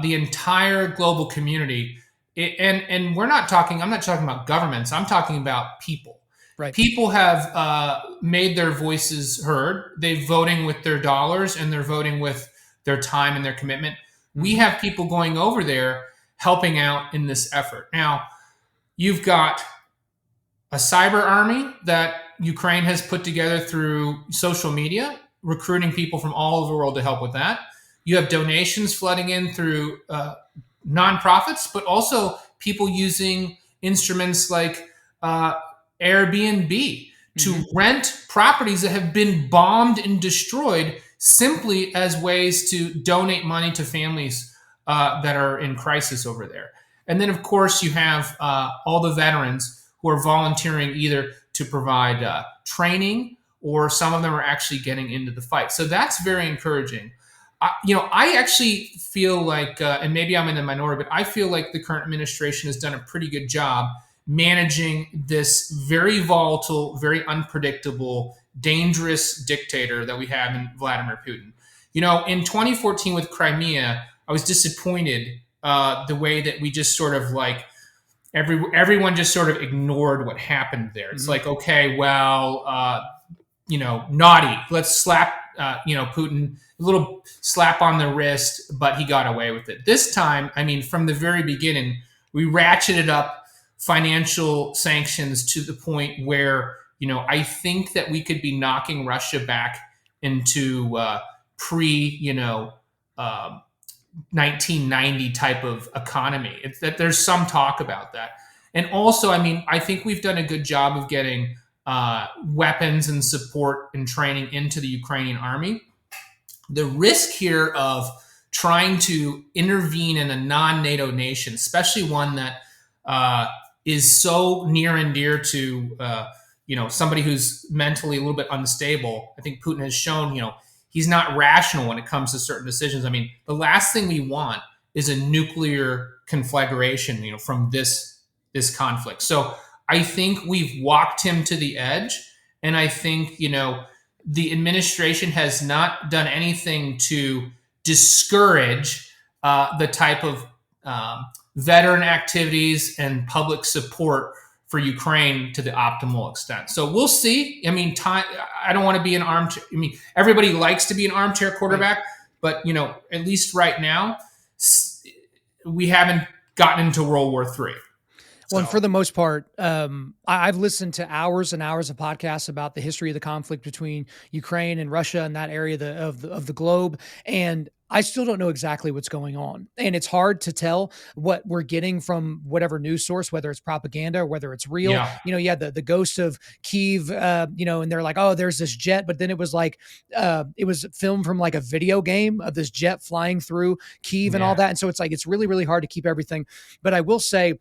the entire global community, and we're not talking. I'm not talking about governments. I'm talking about people. Right. People have made their voices heard. They're voting with their dollars and they're voting with their time and their commitment. We have people going over there helping out in this effort. Now, you've got a cyber army that Ukraine has put together through social media, recruiting people from all over the world to help with that. You have donations flooding in through nonprofits, but also people using instruments like Airbnb to rent properties that have been bombed and destroyed, simply as ways to donate money to families that are in crisis over there. And then, of course, you have all the veterans who are volunteering either to provide training, or some of them are actually getting into the fight. So that's very encouraging. I actually feel like, and maybe I'm in the minority, but I feel like the current administration has done a pretty good job managing this very volatile, very unpredictable, dangerous dictator that we have in Vladimir Putin. In 2014 with Crimea, I was disappointed the way that we just sort of like, everyone just sort of ignored what happened there. It's like, okay, well, naughty. Let's slap, Putin, a little slap on the wrist, but he got away with it. This time, from the very beginning, we ratcheted up financial sanctions to the point where, I think that we could be knocking Russia back into pre, 1990 type of economy. It's that there's some talk about that. And also, I think we've done a good job of getting weapons and support and training into the Ukrainian army. The risk here of trying to intervene in a non-NATO nation, especially one that is so near and dear to somebody who's mentally a little bit unstable. I think Putin has shown, he's not rational when it comes to certain decisions. The last thing we want is a nuclear conflagration, from this conflict. So I think we've walked him to the edge, and I think the administration has not done anything to discourage the type of veteran activities and public support for Ukraine to the optimal extent. So we'll see. I don't want to be an armchair. Everybody likes to be an armchair quarterback, but at least right now, we haven't gotten into World War III. Well, and for the most part, I've listened to hours and hours of podcasts about the history of the conflict between Ukraine and Russia and that area of the globe, and I still don't know exactly what's going on. And it's hard to tell what we're getting from whatever news source, whether it's propaganda or whether it's real. Yeah. You had the ghost of Kyiv, and they're like, oh, there's this jet. But then it was like, it was filmed from like a video game of this jet flying through Kyiv and all that. And so it's like, it's really, really hard to keep everything. But I will say,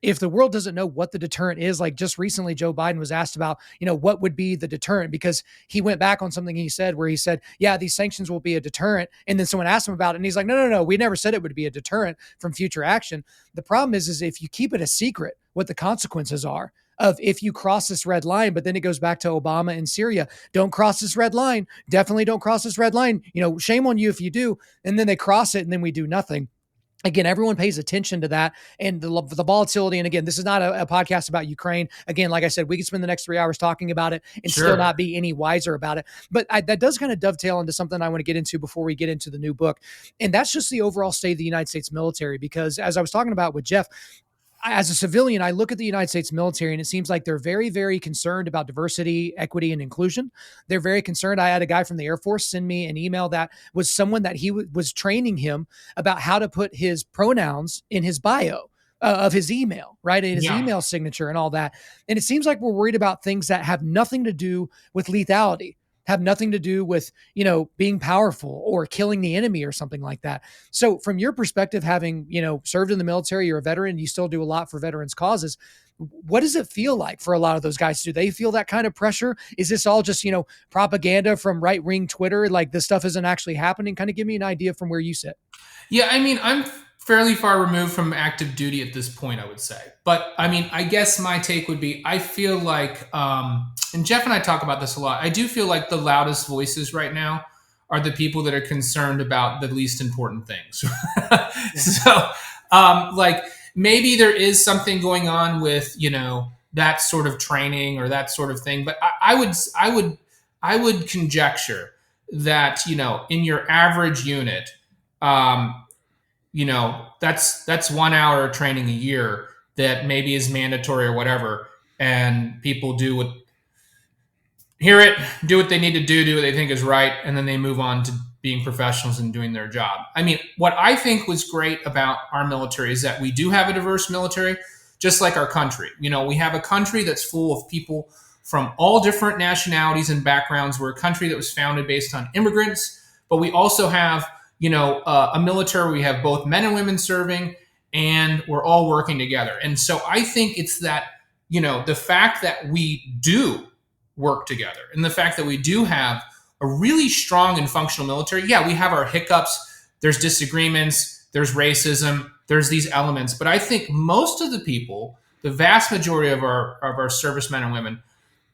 if the world doesn't know what the deterrent is, like just recently, Joe Biden was asked about, what would be the deterrent, because he went back on something he said where he said, yeah, these sanctions will be a deterrent. And then someone asked him about it and he's like, no, we never said it would be a deterrent from future action. The problem is if you keep it a secret, what the consequences are. of if you cross this red line, but then it goes back to Obama in Syria. Don't cross this red line. Definitely don't cross this red line. Shame on you if you do. And then they cross it and then we do nothing. Again, everyone pays attention to that and the volatility. And again, this is not a podcast about Ukraine. Again, like I said, we could spend the next 3 hours talking about it and still not be any wiser about it. But that does kind of dovetail into something I want to get into before we get into the new book. And that's just the overall state of the United States military. Because as I was talking about with Jeff, as a civilian, I look at the United States military and it seems like they're very, very concerned about diversity, equity, and inclusion. They're very concerned. I had a guy from the Air Force send me an email that was someone that he was training him about how to put his pronouns in his bio of his email, right? In his email signature and all that. And it seems like we're worried about things that have nothing to do with lethality, have nothing to do with, being powerful or killing the enemy or something like that. So from your perspective, having, served in the military, you're a veteran, you still do a lot for veterans causes. What does it feel like for a lot of those guys? Do they feel that kind of pressure? Is this all just, propaganda from right-wing Twitter? Like this stuff isn't actually happening? Kind of give me an idea from where you sit. Yeah. I mean, I'm fairly far removed from active duty at this point, I would say. But I mean, I guess my take would be, I feel like, and Jeff and I talk about this a lot, I do feel like the loudest voices right now are the people that are concerned about the least important things. So, like maybe there is something going on with, that sort of training or that sort of thing. But I would conjecture that, in your average unit, that's 1 hour of training a year that maybe is mandatory or whatever. And people do what they need to do what they think is right. And then they move on to being professionals and doing their job. I mean, what I think was great about our military is that we do have a diverse military, just like our country. We have a country that's full of people from all different nationalities and backgrounds. We're a country that was founded based on immigrants, but we also have a military where we have both men and women serving, and we're all working together. And so I think it's that, the fact that we do work together and the fact that we do have a really strong and functional military. Yeah, we have our hiccups. There's disagreements. There's racism. There's these elements. But I think most of the people, the vast majority of our servicemen and women,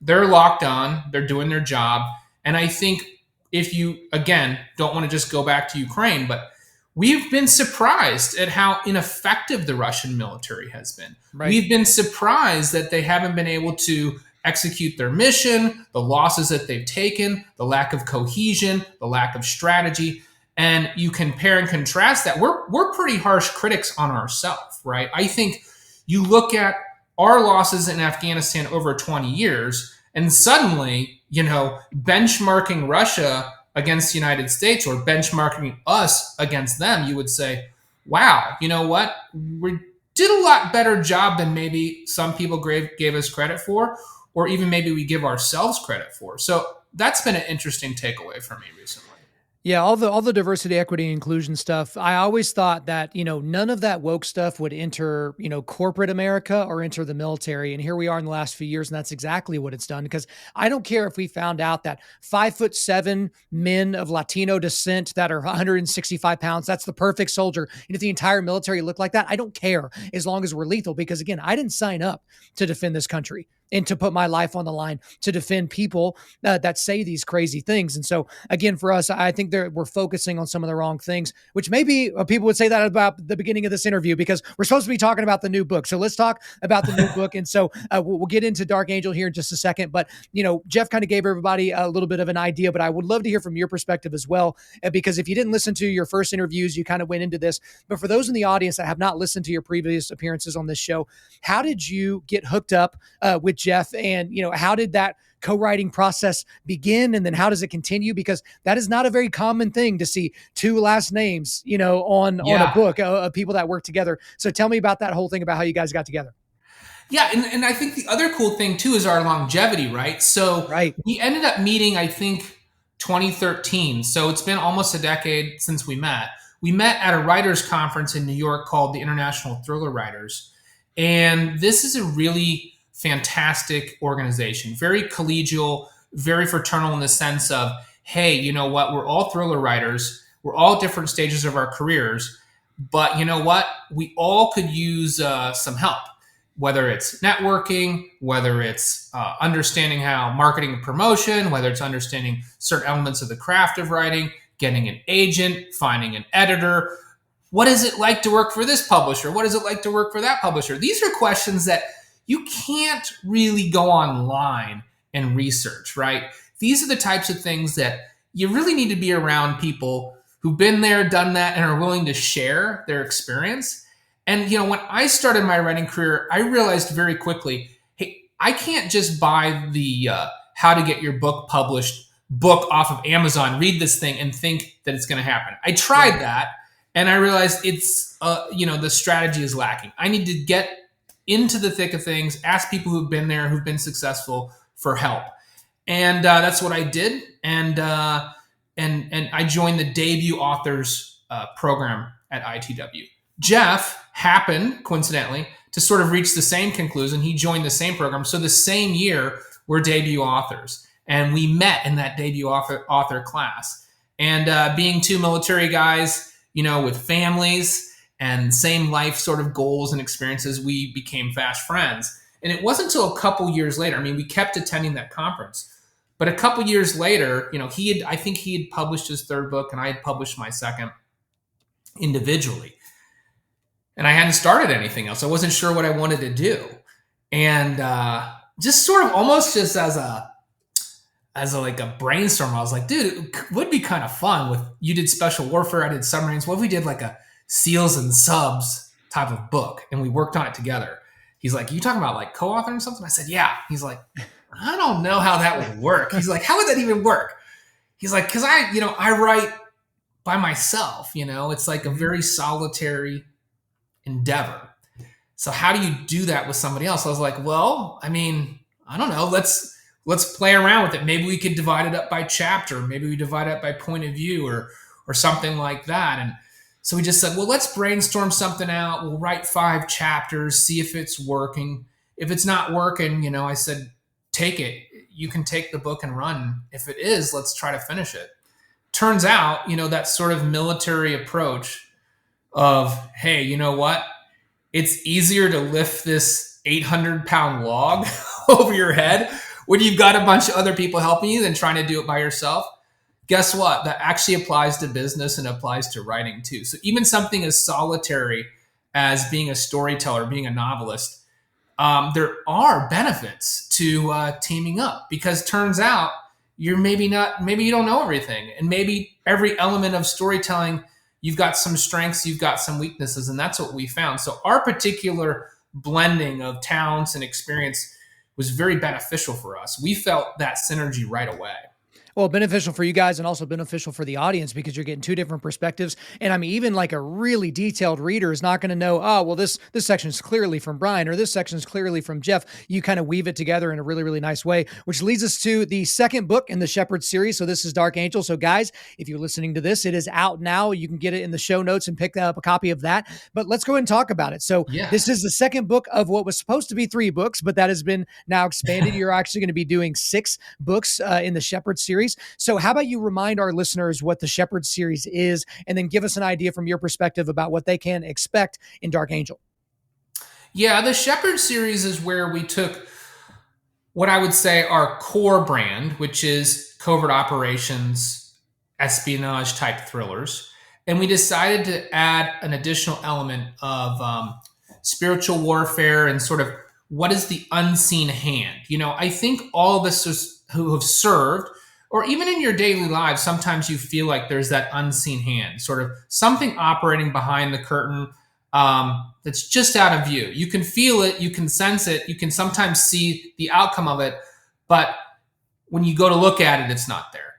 they're locked on. They're doing their job. And I think if you, again, don't want to just go back to Ukraine, but we've been surprised at how ineffective the Russian military has been. Right. We've been surprised that they haven't been able to execute their mission, the losses that they've taken, the lack of cohesion, the lack of strategy. And you compare and contrast that. We're pretty harsh critics on ourselves, right? I think you look at our losses in Afghanistan over 20 years, and suddenly, benchmarking Russia against the United States or benchmarking us against them, you would say, wow, you know what? We did a lot better job than maybe some people gave us credit for, or even maybe we give ourselves credit for. So that's been an interesting takeaway for me recently. Yeah, all the diversity, equity, and inclusion stuff. I always thought that, none of that woke stuff would enter, corporate America or enter the military. And here we are in the last few years, and that's exactly what it's done. Because I don't care if we found out that 5'7" men of Latino descent that are 165 pounds, that's the perfect soldier. And if the entire military looked like that, I don't care as long as we're lethal. Because again, I didn't sign up to defend this country and to put my life on the line to defend people that say these crazy things. And so again, for us, I think we're focusing on some of the wrong things, which maybe people would say that about the beginning of this interview, because we're supposed to be talking about the new book. So let's talk about the new book. And so we'll get into Dark Angel here in just a second. But, Jeff kind of gave everybody a little bit of an idea, but I would love to hear from your perspective as well, because if you didn't listen to your first interviews, you kind of went into this. But for those in the audience that have not listened to your previous appearances on this show, how did you get hooked up with Jeff, and how did that co-writing process begin, and then how does it continue? Because that is not a very common thing to see two last names on a book of people that work together. So tell me about that whole thing about how you guys got together. Yeah, and I think the other cool thing too is our longevity, right? So we ended up meeting, I think, 2013. So it's been almost a decade since we met. We met at a writers conference in New York called the International Thriller Writers. And this is a really fantastic organization, very collegial, very fraternal in the sense of, hey, you know what? We're all thriller writers. We're all different stages of our careers. But you know what? We all could use some help. whether it's networking, whether it's understanding how marketing and promotion, whether it's understanding certain elements of the craft of writing, getting an agent, finding an editor. What is it like to work for this publisher? What is it like to work for that publisher? These are questions that you can't really go online and research, right? These are the types of things that you really need to be around people who've been there, done that, and are willing to share their experience. And, when I started my writing career, I realized very quickly, hey, I can't just buy the how to get your book published book off of Amazon, read this thing and think that it's going to happen. I tried that and I realized it's, the strategy is lacking. I need to get into the thick of things, ask people who've been there, who've been successful for help. And that's what I did. And I joined the debut authors program at ITW. Jeff happened, coincidentally, to sort of reach the same conclusion. He joined the same program. So the same year, we're debut authors. And we met in that debut author class. And being two military guys, with families and same life sort of goals and experiences, we became fast friends. And it wasn't until a couple years later, we kept attending that conference. But a couple years later, I think he had published his third book and I had published my second individually. And I hadn't started anything else. I wasn't sure what I wanted to do. And just sort of almost just as a brainstorm, I was like, dude, it would be kind of fun you did special warfare, I did submarines. What if we did like a SEALs and subs type of book and we worked on it together? He's like, you talking about like co-authoring something? I said, yeah. He's like, I don't know how that would work. He's like, how would that even work? He's like, cause I write by myself, it's like a very solitary endeavor. So how do you do that with somebody else? I was like, well, I don't know. Let's play around with it. Maybe we could divide it up by chapter. Maybe we divide it up by point of view or something like that. And so we just said, well, let's brainstorm something out. We'll write 5 chapters, see if it's working. If it's not working, I said, take it. You can take the book and run. If it is, let's try to finish it. Turns out, that sort of military approach of, hey, you know what? It's easier to lift this 800-pound log over your head when you've got a bunch of other people helping you than trying to do it by yourself. Guess what? That actually applies to business and applies to writing too. So even something as solitary as being a storyteller, being a novelist, there are benefits to teaming up, because turns out maybe you don't know everything. And maybe every element of storytelling, you've got some strengths, you've got some weaknesses, and that's what we found. So our particular blending of talents and experience was very beneficial for us. We felt that synergy right away. Well, beneficial for you guys and also beneficial for the audience, because you're getting 2 different perspectives. And even like a really detailed reader is not going to know, oh, well, this section is clearly from Brian or this section is clearly from Jeff. You kind of weave it together in a really, really nice way, which leads us to the second book in the Shepherd series. So this is Dark Angel. So guys, if you're listening to this, it is out now. You can get it in the show notes and pick up a copy of that. But let's go ahead and talk about it. So This is the second book of what was supposed to be 3 books, but that has been now expanded. You're actually going to be doing 6 books in the Shepherd series. So how about you remind our listeners what the Shepherd series is, and then give us an idea from your perspective about what they can expect in Dark Angel. Yeah, the Shepherd series is where we took what I would say our core brand, which is covert operations, espionage type thrillers. And we decided to add an additional element of spiritual warfare and sort of what is the unseen hand. I think all of us who have served, or even in your daily lives, sometimes you feel like there's that unseen hand, sort of something operating behind the curtain that's just out of view. You can feel it, you can sense it, you can sometimes see the outcome of it, but when you go to look at it, it's not there.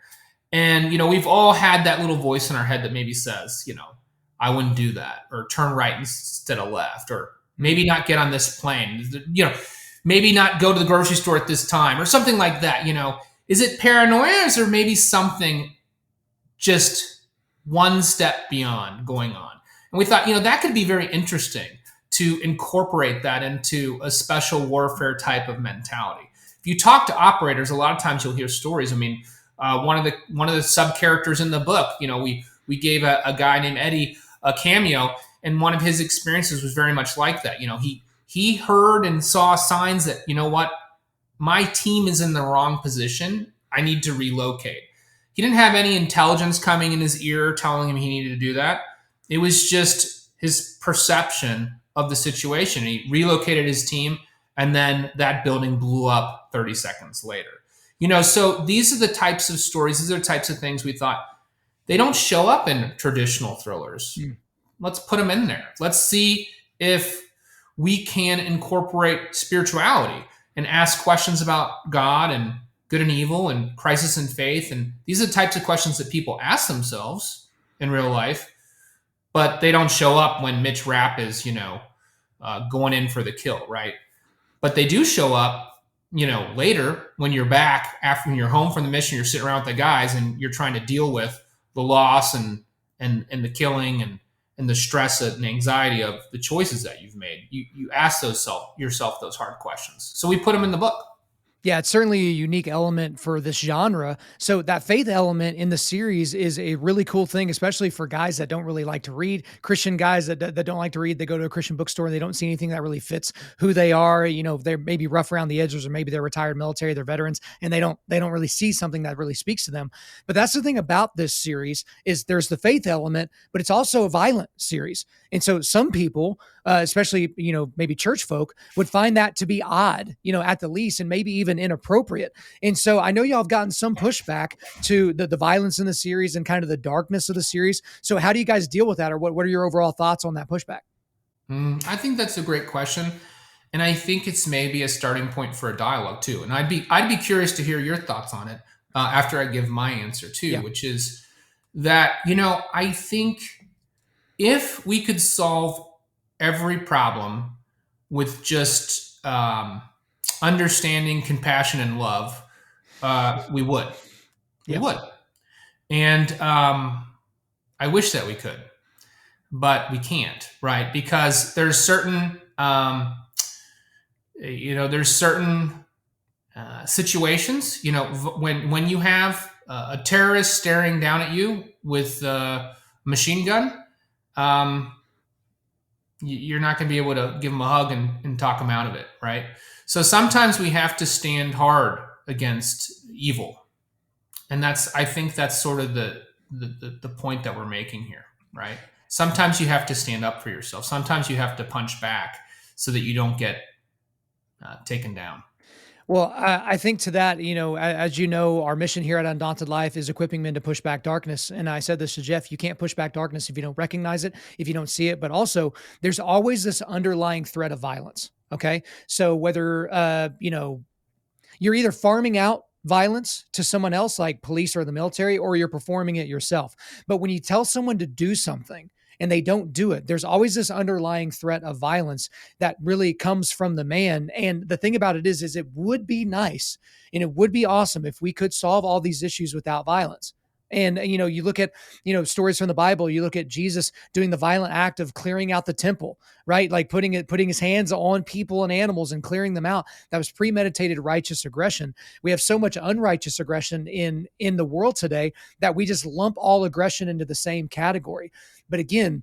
And, we've all had that little voice in our head that maybe says, I wouldn't do that, or turn right instead of left, or maybe not get on this plane, maybe not go to the grocery store at this time, or something like that, Is it paranoia, or is there maybe something just one step beyond going on? And we thought, that could be very interesting to incorporate that into a special warfare type of mentality. If you talk to operators, a lot of times you'll hear stories. One of the sub characters in the book, we gave a guy named Eddie a cameo, and one of his experiences was very much like that. he heard and saw signs that, you know what, my team is in the wrong position. I need to relocate. He didn't have any intelligence coming in his ear telling him he needed to do that. It was just his perception of the situation. He relocated his team, and then that building blew up 30 seconds later. So these are the types of stories, these are the types of things we thought, they don't show up in traditional thrillers. Let's put them in there. Let's see if we can incorporate spirituality and ask questions about God and good and evil and crisis and faith. And these are the types of questions that people ask themselves in real life, but they don't show up when Mitch Rapp is, going in for the kill, right? But they do show up, later when you're back after you're home from the mission, you're sitting around with the guys and you're trying to deal with the loss and the killing and the stress and the anxiety of the choices that you've made. You ask yourself those hard questions. So we put them in the book. Yeah, it's certainly a unique element for this genre. So that faith element in the series is a really cool thing, especially for guys that don't really like to read. Christian guys that don't like to read, they go to a Christian bookstore and they don't see anything that really fits who they are. They're maybe rough around the edges, or maybe they're retired military, they're veterans, and they don't really see something that really speaks to them. But that's the thing about this series is there's the faith element, but it's also a violent series. And so some people, especially, maybe church folk, would find that to be odd, at the least, and maybe even inappropriate. And so I know y'all have gotten some pushback to the violence in the series and kind of the darkness of the series. So how do you guys deal with that? Or what are your overall thoughts on that pushback? I think that's a great question. And I think it's maybe a starting point for a dialogue too. And I'd be curious to hear your thoughts on it after I give my answer too, which is that, I think if we could solve every problem with just understanding, compassion, and love, we would. We would. And I wish that we could, but we can't, right? Because there's certain, situations, when you have a terrorist staring down at you with a machine gun, you're not going to be able to give them a hug and talk them out of it, right? So sometimes we have to stand hard against evil. And I think that's sort of the point that we're making here, right? Sometimes you have to stand up for yourself. Sometimes you have to punch back so that you don't get taken down. Well, I think to that, as you know, our mission here at Undaunted.Life is equipping men to push back darkness. And I said this to Jeff, you can't push back darkness if you don't recognize it, if you don't see it, but also there's always this underlying threat of violence. Okay. So whether, you're either farming out violence to someone else like police or the military, or you're performing it yourself. But when you tell someone to do something and they don't do it, there's always this underlying threat of violence that really comes from the man. And the thing about it is it would be nice and it would be awesome if we could solve all these issues without violence. And, you look at, stories from the Bible, you look at Jesus doing the violent act of clearing out the temple, right? Like putting his hands on people and animals and clearing them out. That was premeditated righteous aggression. We have so much unrighteous aggression in the world today that we just lump all aggression into the same category. But again,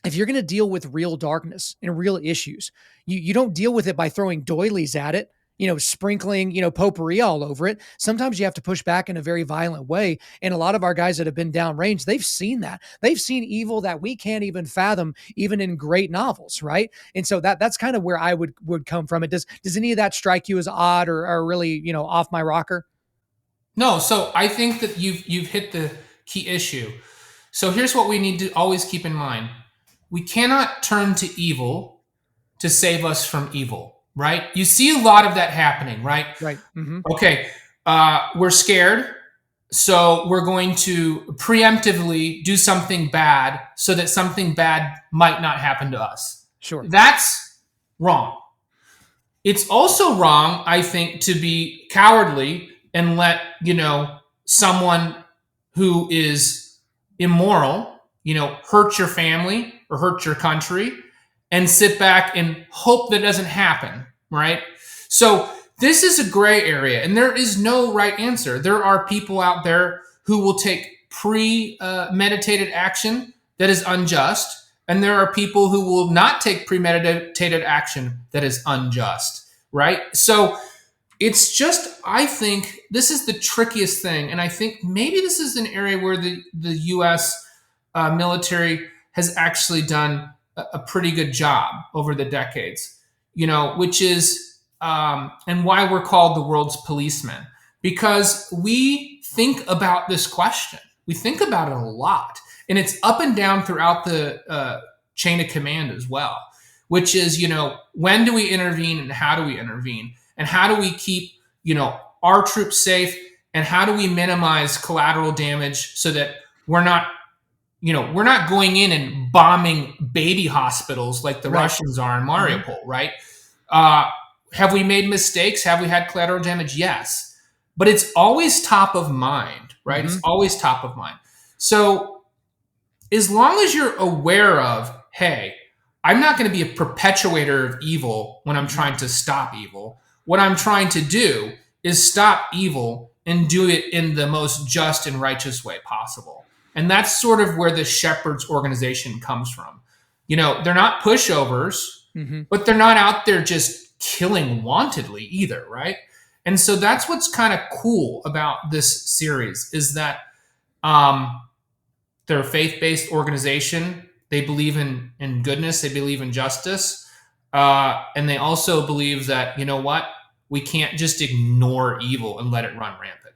if you're going to deal with real darkness and real issues, you don't deal with it by throwing doilies at it, sprinkling, potpourri all over it. Sometimes you have to push back in a very violent way. And a lot of our guys that have been downrange, they've seen that. They've seen evil that we can't even fathom, even in great novels, right? And so that's kind of where I would come from. It does any of that strike you as odd or really, off my rocker? No. So I think that you've hit the key issue. So here's what we need to always keep in mind. We cannot turn to evil to save us from evil. Right? You see a lot of that happening, right? Right. Mm-hmm. Okay. We're scared. So we're going to preemptively do something bad so that something bad might not happen to us. Sure. That's wrong. It's also wrong, I think, to be cowardly and let, someone who is immoral, hurt your family or hurt your country and sit back and hope that doesn't happen, right? So this is a gray area, and there is no right answer. There are people out there who will take premeditated action that is unjust, And there are people who will not take premeditated action that is unjust, right? So it's just, I think this is the trickiest thing. And I think maybe this is an area where the U.S. Military has actually done a pretty good job over the decades, which is, and why we're called the world's policemen, because we think about this question. We think about it a lot. And it's up and down throughout the chain of command as well, which is, when do we intervene and how do we intervene? And how do we keep, our troops safe? And how do we minimize collateral damage so that we're not going in and bombing baby hospitals like the Russians are in Mariupol, right? Have we made mistakes? Have we had collateral damage? Yes. But it's always top of mind, right? It's always top of mind. So as long as you're aware of, hey, I'm not going to be a perpetuator of evil when I'm trying to stop evil. What I'm trying to do is stop evil and do it in the most just and righteous way possible. And that's sort of where the Shepherds organization comes from. They're not pushovers, but they're not out there just killing wantedly either, right? And so that's what's kind of cool about this series is that they're a faith-based organization. They believe in goodness. They believe in justice. And they also believe that, we can't just ignore evil and let it run rampant.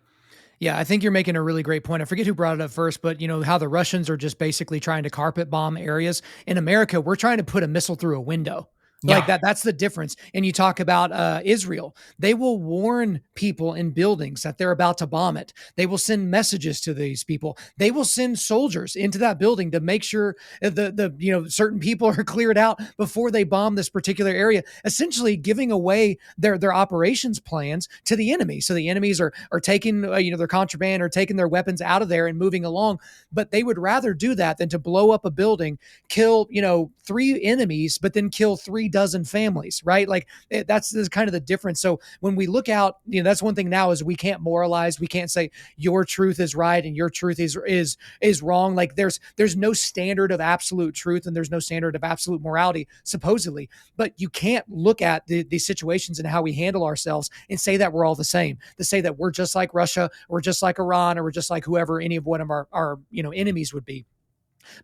Yeah, I think you're making a really great point. I forget who brought it up first, but how the Russians are just basically trying to carpet bomb areas. In America, we're trying to put a missile through a window. Like that's the difference. And you talk about Israel. They will warn people in buildings that they're about to bomb it. They will send messages to these people. They will send soldiers into that building to make sure the certain people are cleared out before they bomb this particular area, essentially giving away their operations plans to the enemy. So the enemies are taking their contraband or taking their weapons out of there and moving along. But they would rather do that than to blow up a building, kill 3 enemies, but then kill 3 dozen families, right? Like that's kind of the difference. So when we look out, that's one thing now is we can't moralize. We can't say your truth is right and your truth is wrong. Like there's no standard of absolute truth and there's no standard of absolute morality, supposedly. But you can't look at these situations and how we handle ourselves and say that we're all the same. To say that we're just like Russia, or just like Iran, or we're just like whoever any of one of our enemies would be.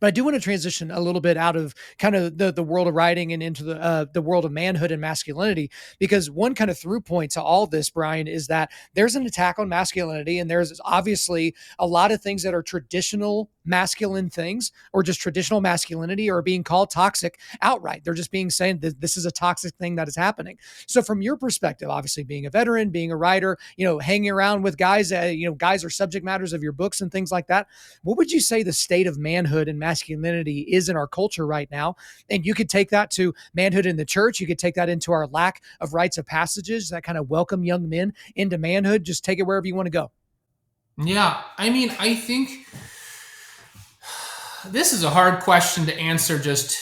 But I do want to transition a little bit out of kind of the world of writing and into the world of manhood and masculinity, because one kind of through point to all this, Brian, is that there's an attack on masculinity, and there's obviously a lot of things that are traditional masculine things or just traditional masculinity are being called toxic outright. They're just being saying that this is a toxic thing that is happening. So from your perspective, obviously being a veteran, being a writer, hanging around with guys, guys are subject matters of your books and things like that. What would you say the state of manhood and masculinity is in our culture right now? And you could take that to manhood in the church. You could take that into our lack of rites of passages that kind of welcome young men into manhood. Just take it wherever you want to go. Yeah. I mean, I think this is a hard question to answer. Just,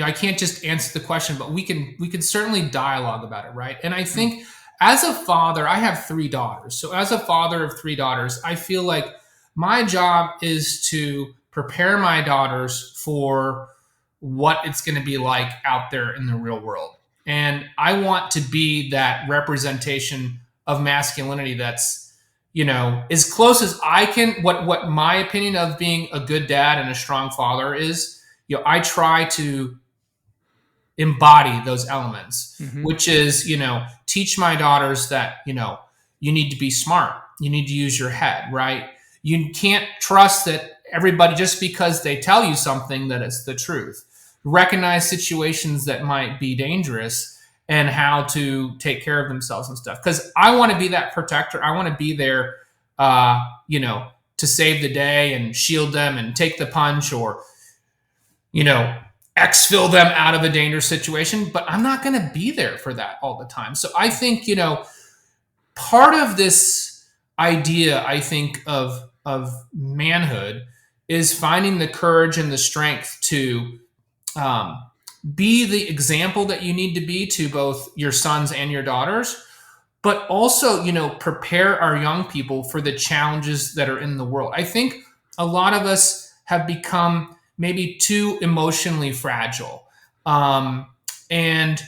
I can't just answer the question, but we can certainly dialogue about it. Right. And I think as a father, I have 3 daughters. So as a father of 3 daughters, I feel like my job is to prepare my daughters for what it's going to be like out there in the real world. And I want to be that representation of masculinity that's, as close as I can, what my opinion of being a good dad and a strong father is, I try to embody those elements, which is, teach my daughters that, you need to be smart. You need to use your head, right? You can't trust that everybody, just because they tell you something, that it's the truth. Recognize situations that might be dangerous and how to take care of themselves and stuff. Because I want to be that protector. I want to be there, to save the day and shield them and take the punch or, exfil them out of a dangerous situation. But I'm not going to be there for that all the time. So I think, part of this idea, I think, of manhood is finding the courage and the strength to be the example that you need to be to both your sons and your daughters, but also, prepare our young people for the challenges that are in the world. I think a lot of us have become maybe too emotionally fragile. And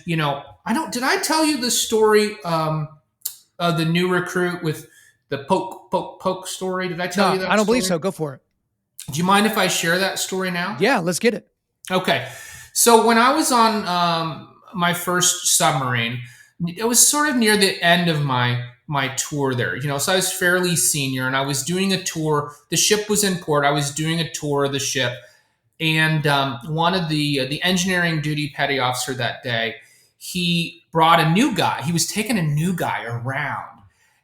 did I tell you the story of the new recruit with the poke story? Did I tell you that I don't story? believe so. Go for it. Do you mind if I share that story now? Yeah, let's get it. Okay. So when I was on my first submarine, it was sort of near the end of my tour there. So I was fairly senior, and I was doing a tour. The ship was in port. I was doing a tour of the ship, and one of the engineering duty petty officer that day, he brought a new guy. He was taking a new guy around,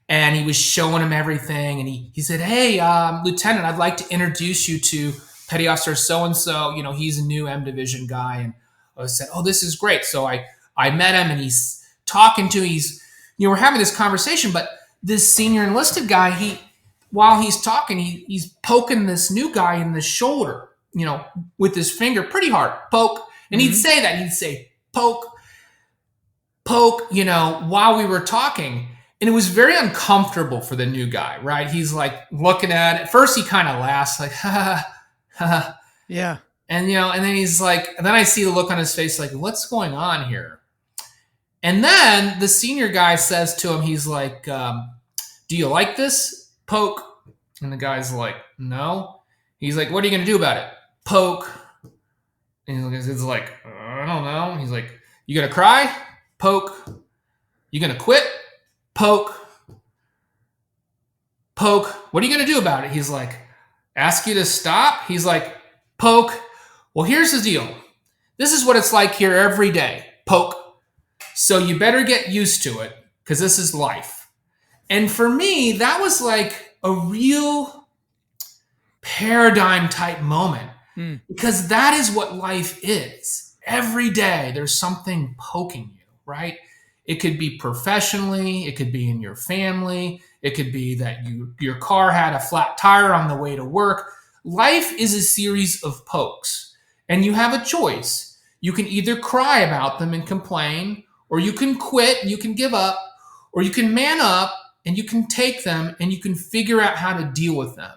and he was showing him everything. And he said, "Hey, Lieutenant, I'd like to introduce you to Petty Officer so-and-so. He's a new M Division guy." And I said, "Oh, this is great." So I met him, and he's talking to, we're having this conversation, but this senior enlisted guy, while he's talking, he's poking this new guy in the shoulder, with his finger pretty hard, poke. And he'd say that, he'd say, poke, while we were talking. And it was very uncomfortable for the new guy, right? He's like looking at it. First, he kind of laughs, like, ha, ha. Yeah. And, and then he's like, and then I see the look on his face, like, what's going on here? And then the senior guy says to him, he's like, do you like this? Poke. And the guy's like, no. He's like, what are you going to do about it? Poke. And he's like, I don't know. He's like, you going to cry? Poke. You going to quit? Poke. Poke. What are you going to do about it? He's like, ask you to stop? He's like, poke. Well, here's the deal. This is what it's like here every day. Poke. So you better get used to it, because this is life. And for me, that was like a real paradigm type moment, because that is what life is. Every day there's something poking you, right? It could be professionally, it could be in your family, it could be that your car had a flat tire on the way to work. Life is a series of pokes, and you have a choice. You can either cry about them and complain, or you can quit and you can give up, or you can man up and you can take them and you can figure out how to deal with them.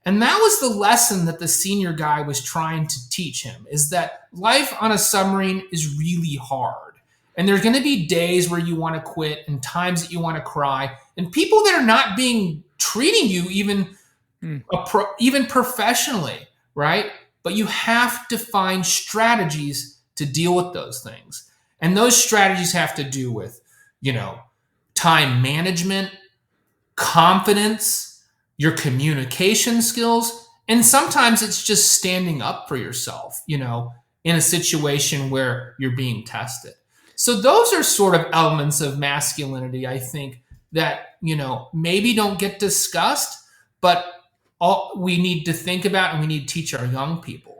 And that was the lesson that the senior guy was trying to teach him, is that life on a submarine is really hard. And there's going to be days where you want to quit and times that you want to cry, and people that are not treating you even professionally, right? But you have to find strategies to deal with those things. And those strategies have to do with, time management, confidence, your communication skills. And sometimes it's just standing up for yourself, in a situation where you're being tested. So those are sort of elements of masculinity, I think, that, maybe don't get discussed, but we need to think about and we need to teach our young people.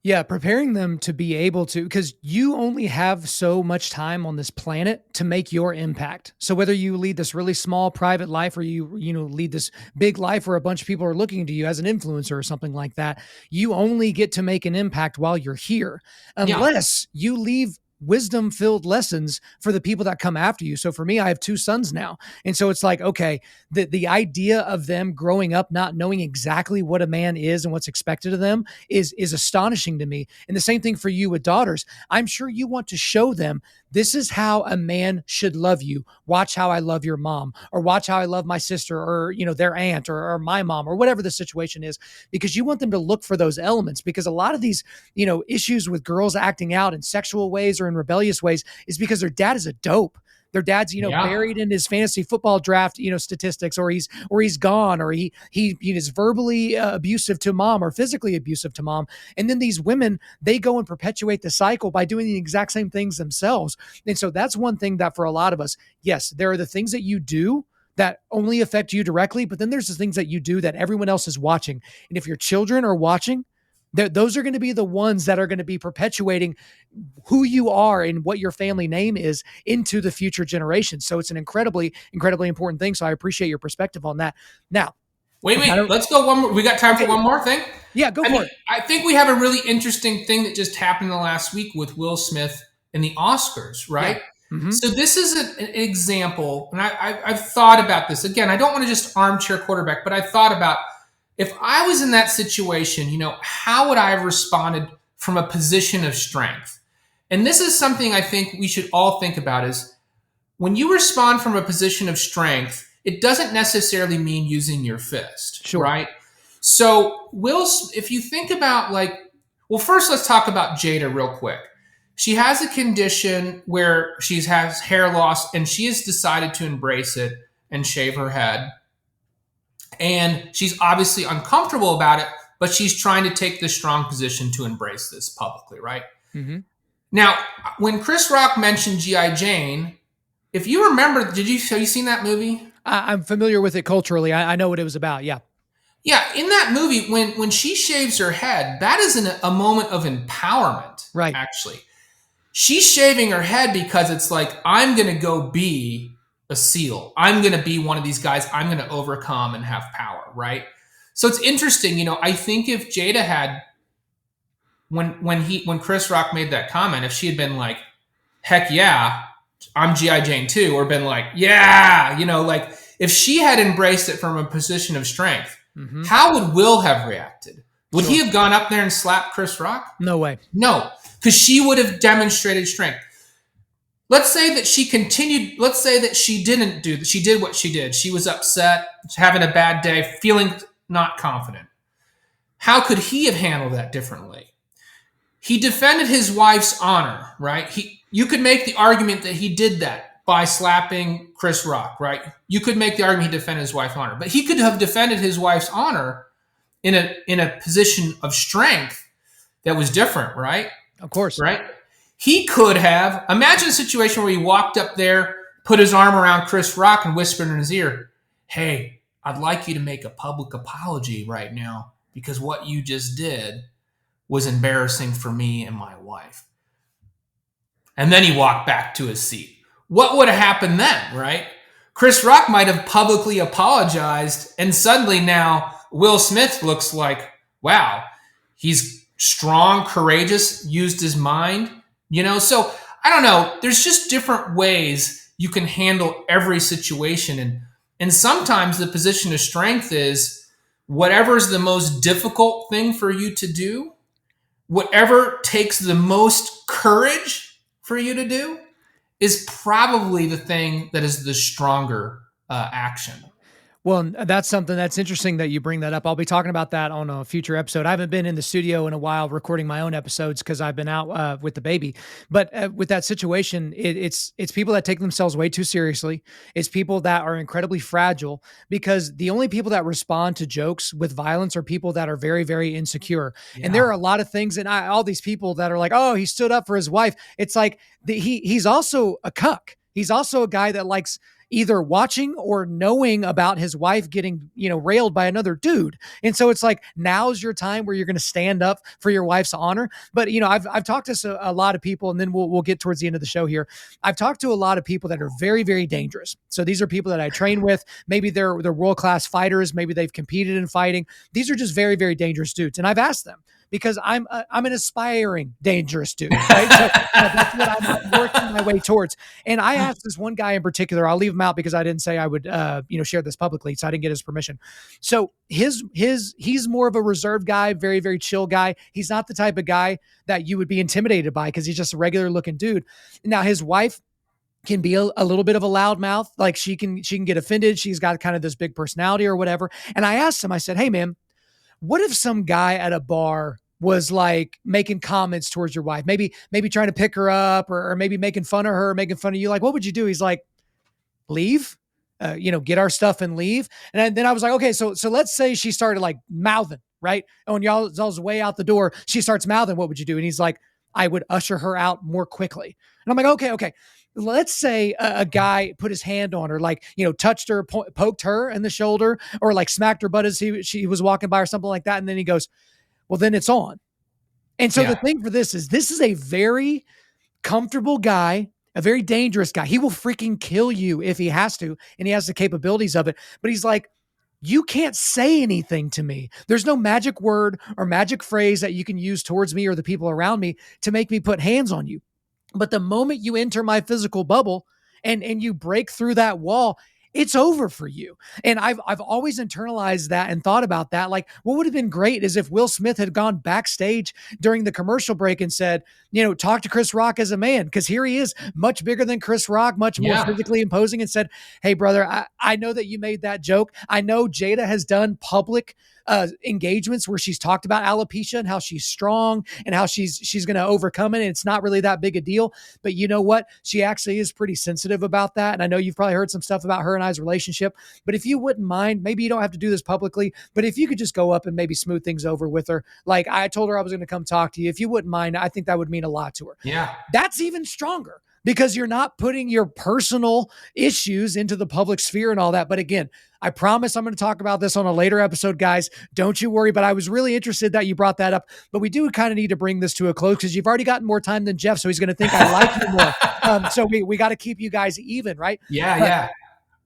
Yeah, preparing them to be able to, because you only have so much time on this planet to make your impact. So whether you lead this really small private life or you lead this big life where a bunch of people are looking to you as an influencer or something like that, you only get to make an impact while you're here, unless you leave wisdom-filled lessons for the people that come after you. So for me, I have 2 sons now. And so it's like, okay, the idea of them growing up not knowing exactly what a man is and what's expected of them is astonishing to me. And the same thing for you with daughters. I'm sure you want to show them, this is how a man should love you. Watch how I love your mom, or watch how I love my sister, or, their aunt, or my mom, or whatever the situation is, because you want them to look for those elements. Because a lot of these, issues with girls acting out in sexual ways or in rebellious ways is because their dad is a dope. Their dad's, buried in his fantasy football draft, statistics, or he's gone, or he is verbally abusive to mom or physically abusive to mom. And then these women, they go and perpetuate the cycle by doing the exact same things themselves. And so that's one thing that for a lot of us, yes, there are the things that you do that only affect you directly, but then there's the things that you do that everyone else is watching. And if your children are watching, those are going to be the ones that are going to be perpetuating who you are and what your family name is into the future generations. So it's an incredibly, incredibly important thing. So I appreciate your perspective on that. Now, wait, let's go one more. We got time for one more thing? Yeah, go for it. I think we have a really interesting thing that just happened in the last week with Will Smith and the Oscars, right? Yeah. Mm-hmm. So this is an example, and I've thought about this. Again, I don't want to just armchair quarterback, but I thought about if I was in that situation, how would I have responded from a position of strength? And this is something I think we should all think about is when you respond from a position of strength, it doesn't necessarily mean using your fist, Sure. right? So if you think about first let's talk about Jada real quick. She has a condition where she has hair loss and she has decided to embrace it and shave her head. And she's obviously uncomfortable about it, but she's trying to take the strong position to embrace this publicly, right? Mm-hmm. Now, when Chris Rock mentioned G.I. Jane, if you remember, have you seen that movie? I'm familiar with it culturally. I know what it was about. Yeah. Yeah, in that movie, when she shaves her head, that is a moment of empowerment, right? Actually. She's shaving her head because it's like, I'm going to go be a SEAL. I'm going to be one of these guys. I'm going to overcome and have power, right? So it's interesting, I think if Jada had, when Chris Rock made that comment, if she had been like, heck yeah, I'm G.I. Jane too, or been like, yeah, if she had embraced it from a position of strength, mm-hmm. How would Will have reacted? Would he have gone up there and slapped Chris Rock? No way. No, because she would have demonstrated strength. Let's say that she continued. Let's say that she didn't do that. She did what she did. She was upset, having a bad day, feeling not confident. How could he have handled that differently? He defended his wife's honor, right? You could make the argument that he did that by slapping Chris Rock, right? You could make the argument he defended his wife's honor, but he could have defended his wife's honor in a position of strength that was different, right? Of course. Right? He could have, imagine a situation where he walked up there, put his arm around Chris Rock and whispered in his ear, hey, I'd like you to make a public apology right now because what you just did was embarrassing for me and my wife. And then he walked back to his seat. What would have happened then, right? Chris Rock might have publicly apologized, and suddenly now Will Smith looks like, wow, he's strong, courageous, used his mind, So I don't know. There's just different ways you can handle every situation. And sometimes the position of strength is whatever's the most difficult thing for you to do, whatever takes the most courage for you to do is probably the thing that is the stronger action. Well, that's something that's interesting that you bring that up. I'll be talking about that on a future episode. I haven't been in the studio in a while recording my own episodes because I've been out with the baby. But with that situation, it's people that take themselves way too seriously. It's people that are incredibly fragile because the only people that respond to jokes with violence are people that are very, very insecure. Yeah. And there are a lot of things, and all these people that are like, oh, he stood up for his wife. It's like he's also a cuck. He's also a guy that likes either watching or knowing about his wife getting, railed by another dude. And so it's like, now's your time where you're going to stand up for your wife's honor. But, I've talked to a lot of people, and then we'll get towards the end of the show here. I've talked to a lot of people that are very, very dangerous. So these are people that I train with. Maybe they're world-class fighters. Maybe they've competed in fighting. These are just very, very dangerous dudes. And I've asked them, because I'm an aspiring dangerous dude, right? So that's what I'm working my way towards. And I asked this one guy in particular, I'll leave him out because I didn't say I would, share this publicly, so I didn't get his permission. So he's more of a reserved guy, very, very chill guy. He's not the type of guy that you would be intimidated by because he's just a regular looking dude. Now his wife can be a little bit of a loudmouth. Like she can get offended. She's got kind of this big personality or whatever. And I asked him, I said, hey man, what if some guy at a bar was like making comments towards your wife, maybe trying to pick her up or maybe making fun of her, making fun of you? Like, what would you do? He's like, leave, get our stuff and leave. And then I was like, okay, so let's say she started like mouthing, right? On y'all's way out the door, she starts mouthing. What would you do? And he's like, I would usher her out more quickly. And I'm like, okay. Let's say a guy put his hand on her, like, touched her, poked her in the shoulder, or like smacked her butt as she was walking by or something like that. And then he goes, well, then it's on. And so the thing for this is a very comfortable guy, a very dangerous guy. He will freaking kill you if he has to, and he has the capabilities of it. But he's like, you can't say anything to me. There's no magic word or magic phrase that you can use towards me or the people around me to make me put hands on you. But the moment you enter my physical bubble and you break through that wall, it's over for you. And I've always internalized that and thought about that. Like, what would have been great is if Will Smith had gone backstage during the commercial break and said, talk to Chris Rock as a man, because here he is, much bigger than Chris Rock, much more physically imposing, and said, hey, brother, I know that you made that joke. I know Jada has done public engagements where she's talked about alopecia and how she's strong and how she's going to overcome it. And it's not really that big a deal. But you know what? She actually is pretty sensitive about that. And I know you've probably heard some stuff about her and I's relationship. But if you wouldn't mind, maybe you don't have to do this publicly, but if you could just go up and maybe smooth things over with her. Like, I told her I was going to come talk to you. If you wouldn't mind, I think that would mean a lot to her. Yeah. That's even stronger, because you're not putting your personal issues into the public sphere and all that. But again, I promise I'm going to talk about this on a later episode, guys. Don't you worry. But I was really interested that you brought that up. But we do kind of need to bring this to a close, because you've already gotten more time than Jeff, so he's going to think I like you more. So we got to keep you guys even, right? Yeah.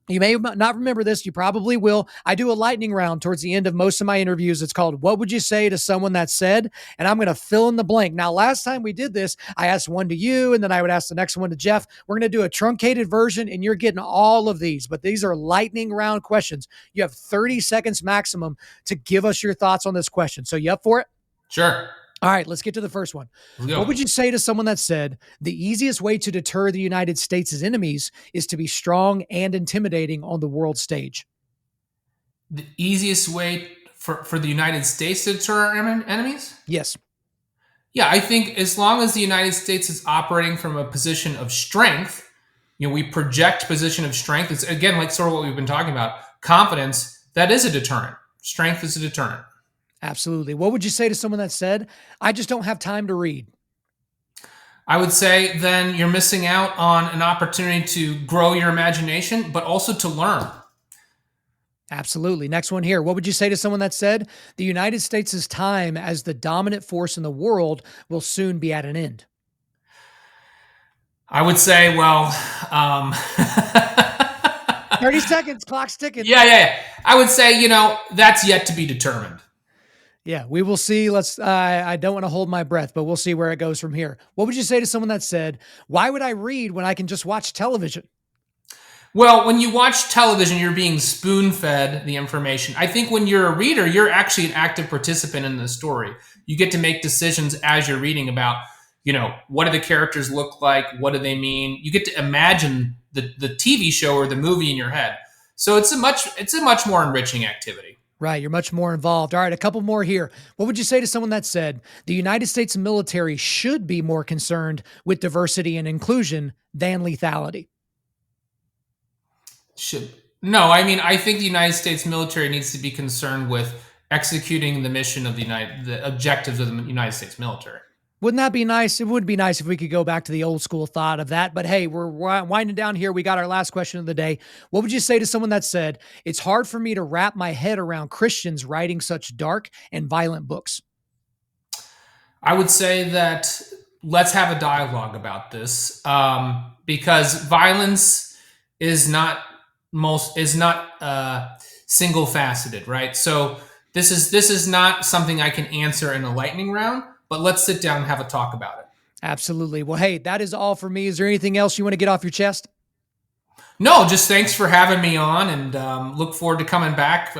You may not remember this. You probably will. I do a lightning round towards the end of most of my interviews. It's called, what would you say to someone that said? And I'm going to fill in the blank. Now, last time we did this, I asked one to you, and then I would ask the next one to Jeff. We're going to do a truncated version, and you're getting all of these. But these are lightning round questions. You have 30 seconds maximum to give us your thoughts on this question. So you up for it? Sure. All right, let's get to the first one. What would you say to someone that said the easiest way to deter the United States' enemies is to be strong and intimidating on the world stage? The easiest way for the United States to deter our enemies? Yes. Yeah, I think as long as the United States is operating from a position of strength, we project position of strength. It's, again, like sort of what we've been talking about, confidence, that is a deterrent. Strength is a deterrent. Absolutely. What would you say to someone that said, I just don't have time to read? I would say then you're missing out on an opportunity to grow your imagination, but also to learn. Absolutely. Next one here. What would you say to someone that said the United States' time as the dominant force in the world will soon be at an end? I would say, 30 seconds, clock's ticking. Yeah. I would say, that's yet to be determined. Yeah, we will see. I don't want to hold my breath, but we'll see where it goes from here. What would you say to someone that said, why would I read when I can just watch television? Well, when you watch television, you're being spoon-fed the information. I think when you're a reader, you're actually an active participant in the story. You get to make decisions as you're reading about, what do the characters look like? What do they mean? You get to imagine the TV show or the movie in your head. So it's a much more enriching activity. Right. You're much more involved. All right. A couple more here. What would you say to someone that said the United States military should be more concerned with diversity and inclusion than lethality? No, I think the United States military needs to be concerned with executing the mission of the objectives of the United States military. Wouldn't that be nice? It would be nice if we could go back to the old school thought of that. But hey, we're winding down here. We got our last question of the day. What would you say to someone that said, it's hard for me to wrap my head around Christians writing such dark and violent books? I would say that let's have a dialogue about this, because violence is not single faceted, right? So this is not something I can answer in a lightning round. But let's sit down and have a talk about it. Absolutely. Well, hey, that is all for me. Is there anything else you want to get off your chest? No, just thanks for having me on, and look forward to coming back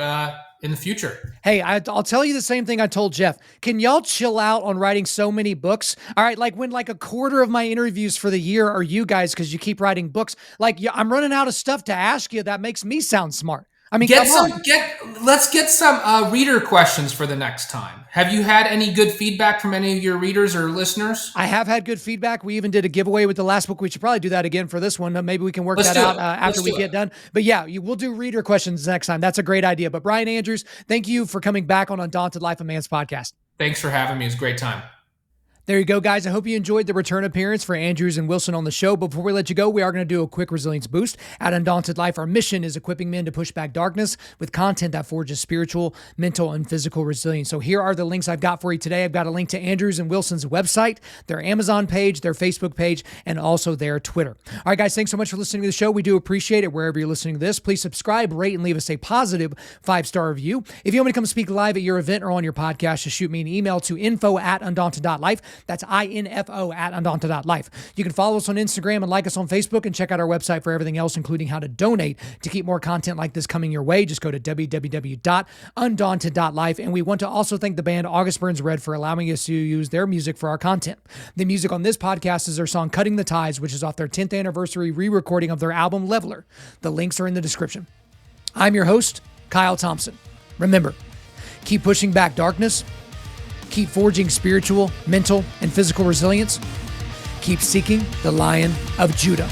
in the future. Hey, I'll tell you the same thing I told Jeff. Can y'all chill out on writing so many books? All right, like when a quarter of my interviews for the year are you guys because you keep writing books. I'm running out of stuff to ask you that makes me sound smart. Let's get some reader questions for the next time. Have you had any good feedback from any of your readers or listeners? I have had good feedback. We even did a giveaway with the last book. We should probably do that again for this one. Maybe we can work that out after we get done. But yeah, we'll do reader questions next time. That's a great idea. But Brian Andrews, thank you for coming back on Undaunted.Life, a Man's podcast. Thanks for having me. It was a great time. There you go, guys. I hope you enjoyed the return appearance for Andrews and Wilson on the show. But before we let you go, we are going to do a quick resilience boost. At Undaunted Life, our mission is equipping men to push back darkness with content that forges spiritual, mental, and physical resilience. So here are the links I've got for you today. I've got a link to Andrews and Wilson's website, their Amazon page, their Facebook page, and also their Twitter. All right, guys, thanks so much for listening to the show. We do appreciate it. Wherever you're listening to this, please subscribe, rate, and leave us a positive 5-star review. If you want me to come speak live at your event or on your podcast, just shoot me an email to info@Undaunted.Life. That's INFO at Undaunted.Life. You can follow us on Instagram and like us on Facebook, and check out our website for everything else, including how to donate to keep more content like this coming your way. Just go to www.Undaunted.Life. And we want to also thank the band August Burns Red for allowing us to use their music for our content. The music on this podcast is their song Cutting the Ties, which is off their 10th anniversary re-recording of their album Leveler. The links are in the description. I'm your host, Kyle Thompson. Remember, keep pushing back darkness, keep forging spiritual, mental, and physical resilience, keep seeking the Lion of Judah.